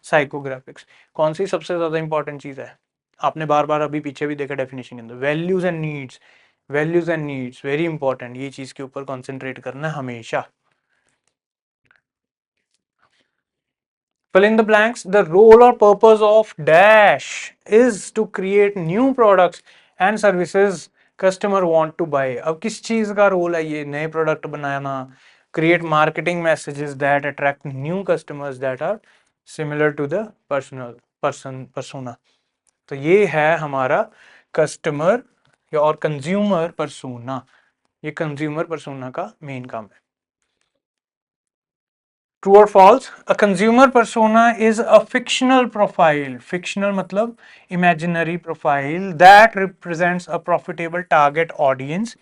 साइकोग्राफिक्स। कौन सी सबसे ज्यादा इंपॉर्टेंट चीज है? आपने बार बार अभी पीछे भी देखा डेफिनेशन के अंदर, values and needs. Values and needs very important, ये चीज के ऊपर कॉन्सेंट्रेट करना है हमेशा। Fill in the blanks. The role or purpose of Dash is to create new products and services customer want to buy. अब किस चीज का रोल है ये? नए product banana, create marketing messages that attract new customers that are similar to the persona. तो ये है हमारा कस्टमर और कंज्यूमर पर्सोना, ये कंज्यूमर पर्सोना का मेन काम है। True or false? A consumer persona is a fictional profile. Fictional मतलब imaginary profile that represents a profitable target audience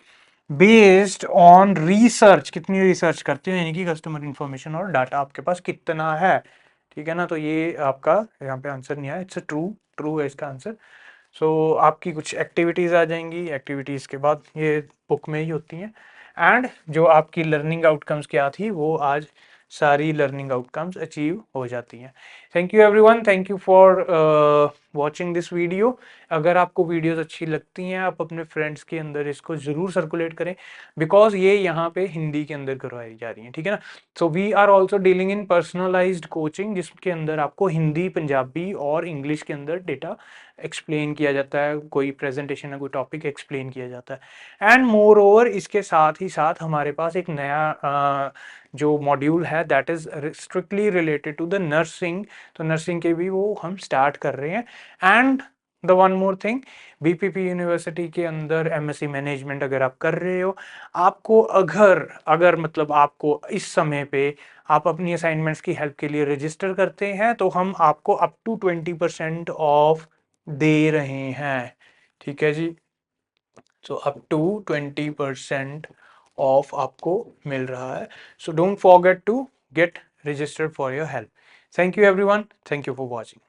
based on research. कितनी research करते हो, यानी कि कस्टमर इंफॉर्मेशन और डाटा आपके पास कितना है, ठीक है ना। तो ये आपका यहाँ पे आंसर नहीं आया, इट्स ट्रू है इसका आंसर। सो आपकी कुछ एक्टिविटीज़ आ जाएंगी, एक्टिविटीज़ के बाद ये बुक में ही होती हैं, एंड जो आपकी लर्निंग आउटकम्स क्या थी वो आज सारी लर्निंग आउटकम्स अचीव हो जाती हैं। Thank you everyone, thank you for watching this video. अगर आपको वीडियोस अच्छी लगती हैं आप अपने फ्रेंड्स के अंदर इसको ज़रूर सर्कुलेट करें, बिकॉज ये यहाँ पे हिंदी के अंदर करवाई जा रही हैं, ठीक है ना। So we are also dealing in personalised coaching, जिसके अंदर आपको हिंदी, पंजाबी और इंग्लिश के अंदर डेटा एक्सप्लेन किया जाता है, कोई प्रेजेंटेशन या कोई टॉपिक एक्सप्लेन किया जाता है। एंड मोर ओवर इसके साथ ही साथ हमारे पास एक नया जो मॉड्यूल है that is strictly related to the nursing, तो नर्सिंग के भी वो हम स्टार्ट कर रहे हैं। And the one more thing, BPP university के अंदर एमएससी मैनेजमेंट अगर आप कर रहे हो, आपको अगर अगर मतलब आपको इस समय पे आप अपनी असाइनमेंट्स की हेल्प के लिए रजिस्टर करते हैं तो हम आपको अप टू 20% ऑफ दे रहे हैं, ठीक है जी। सो अप टू 20% ऑफ आपको मिल रहा है। So don't forget to get registered for your help. Thank you everyone, thank you for watching.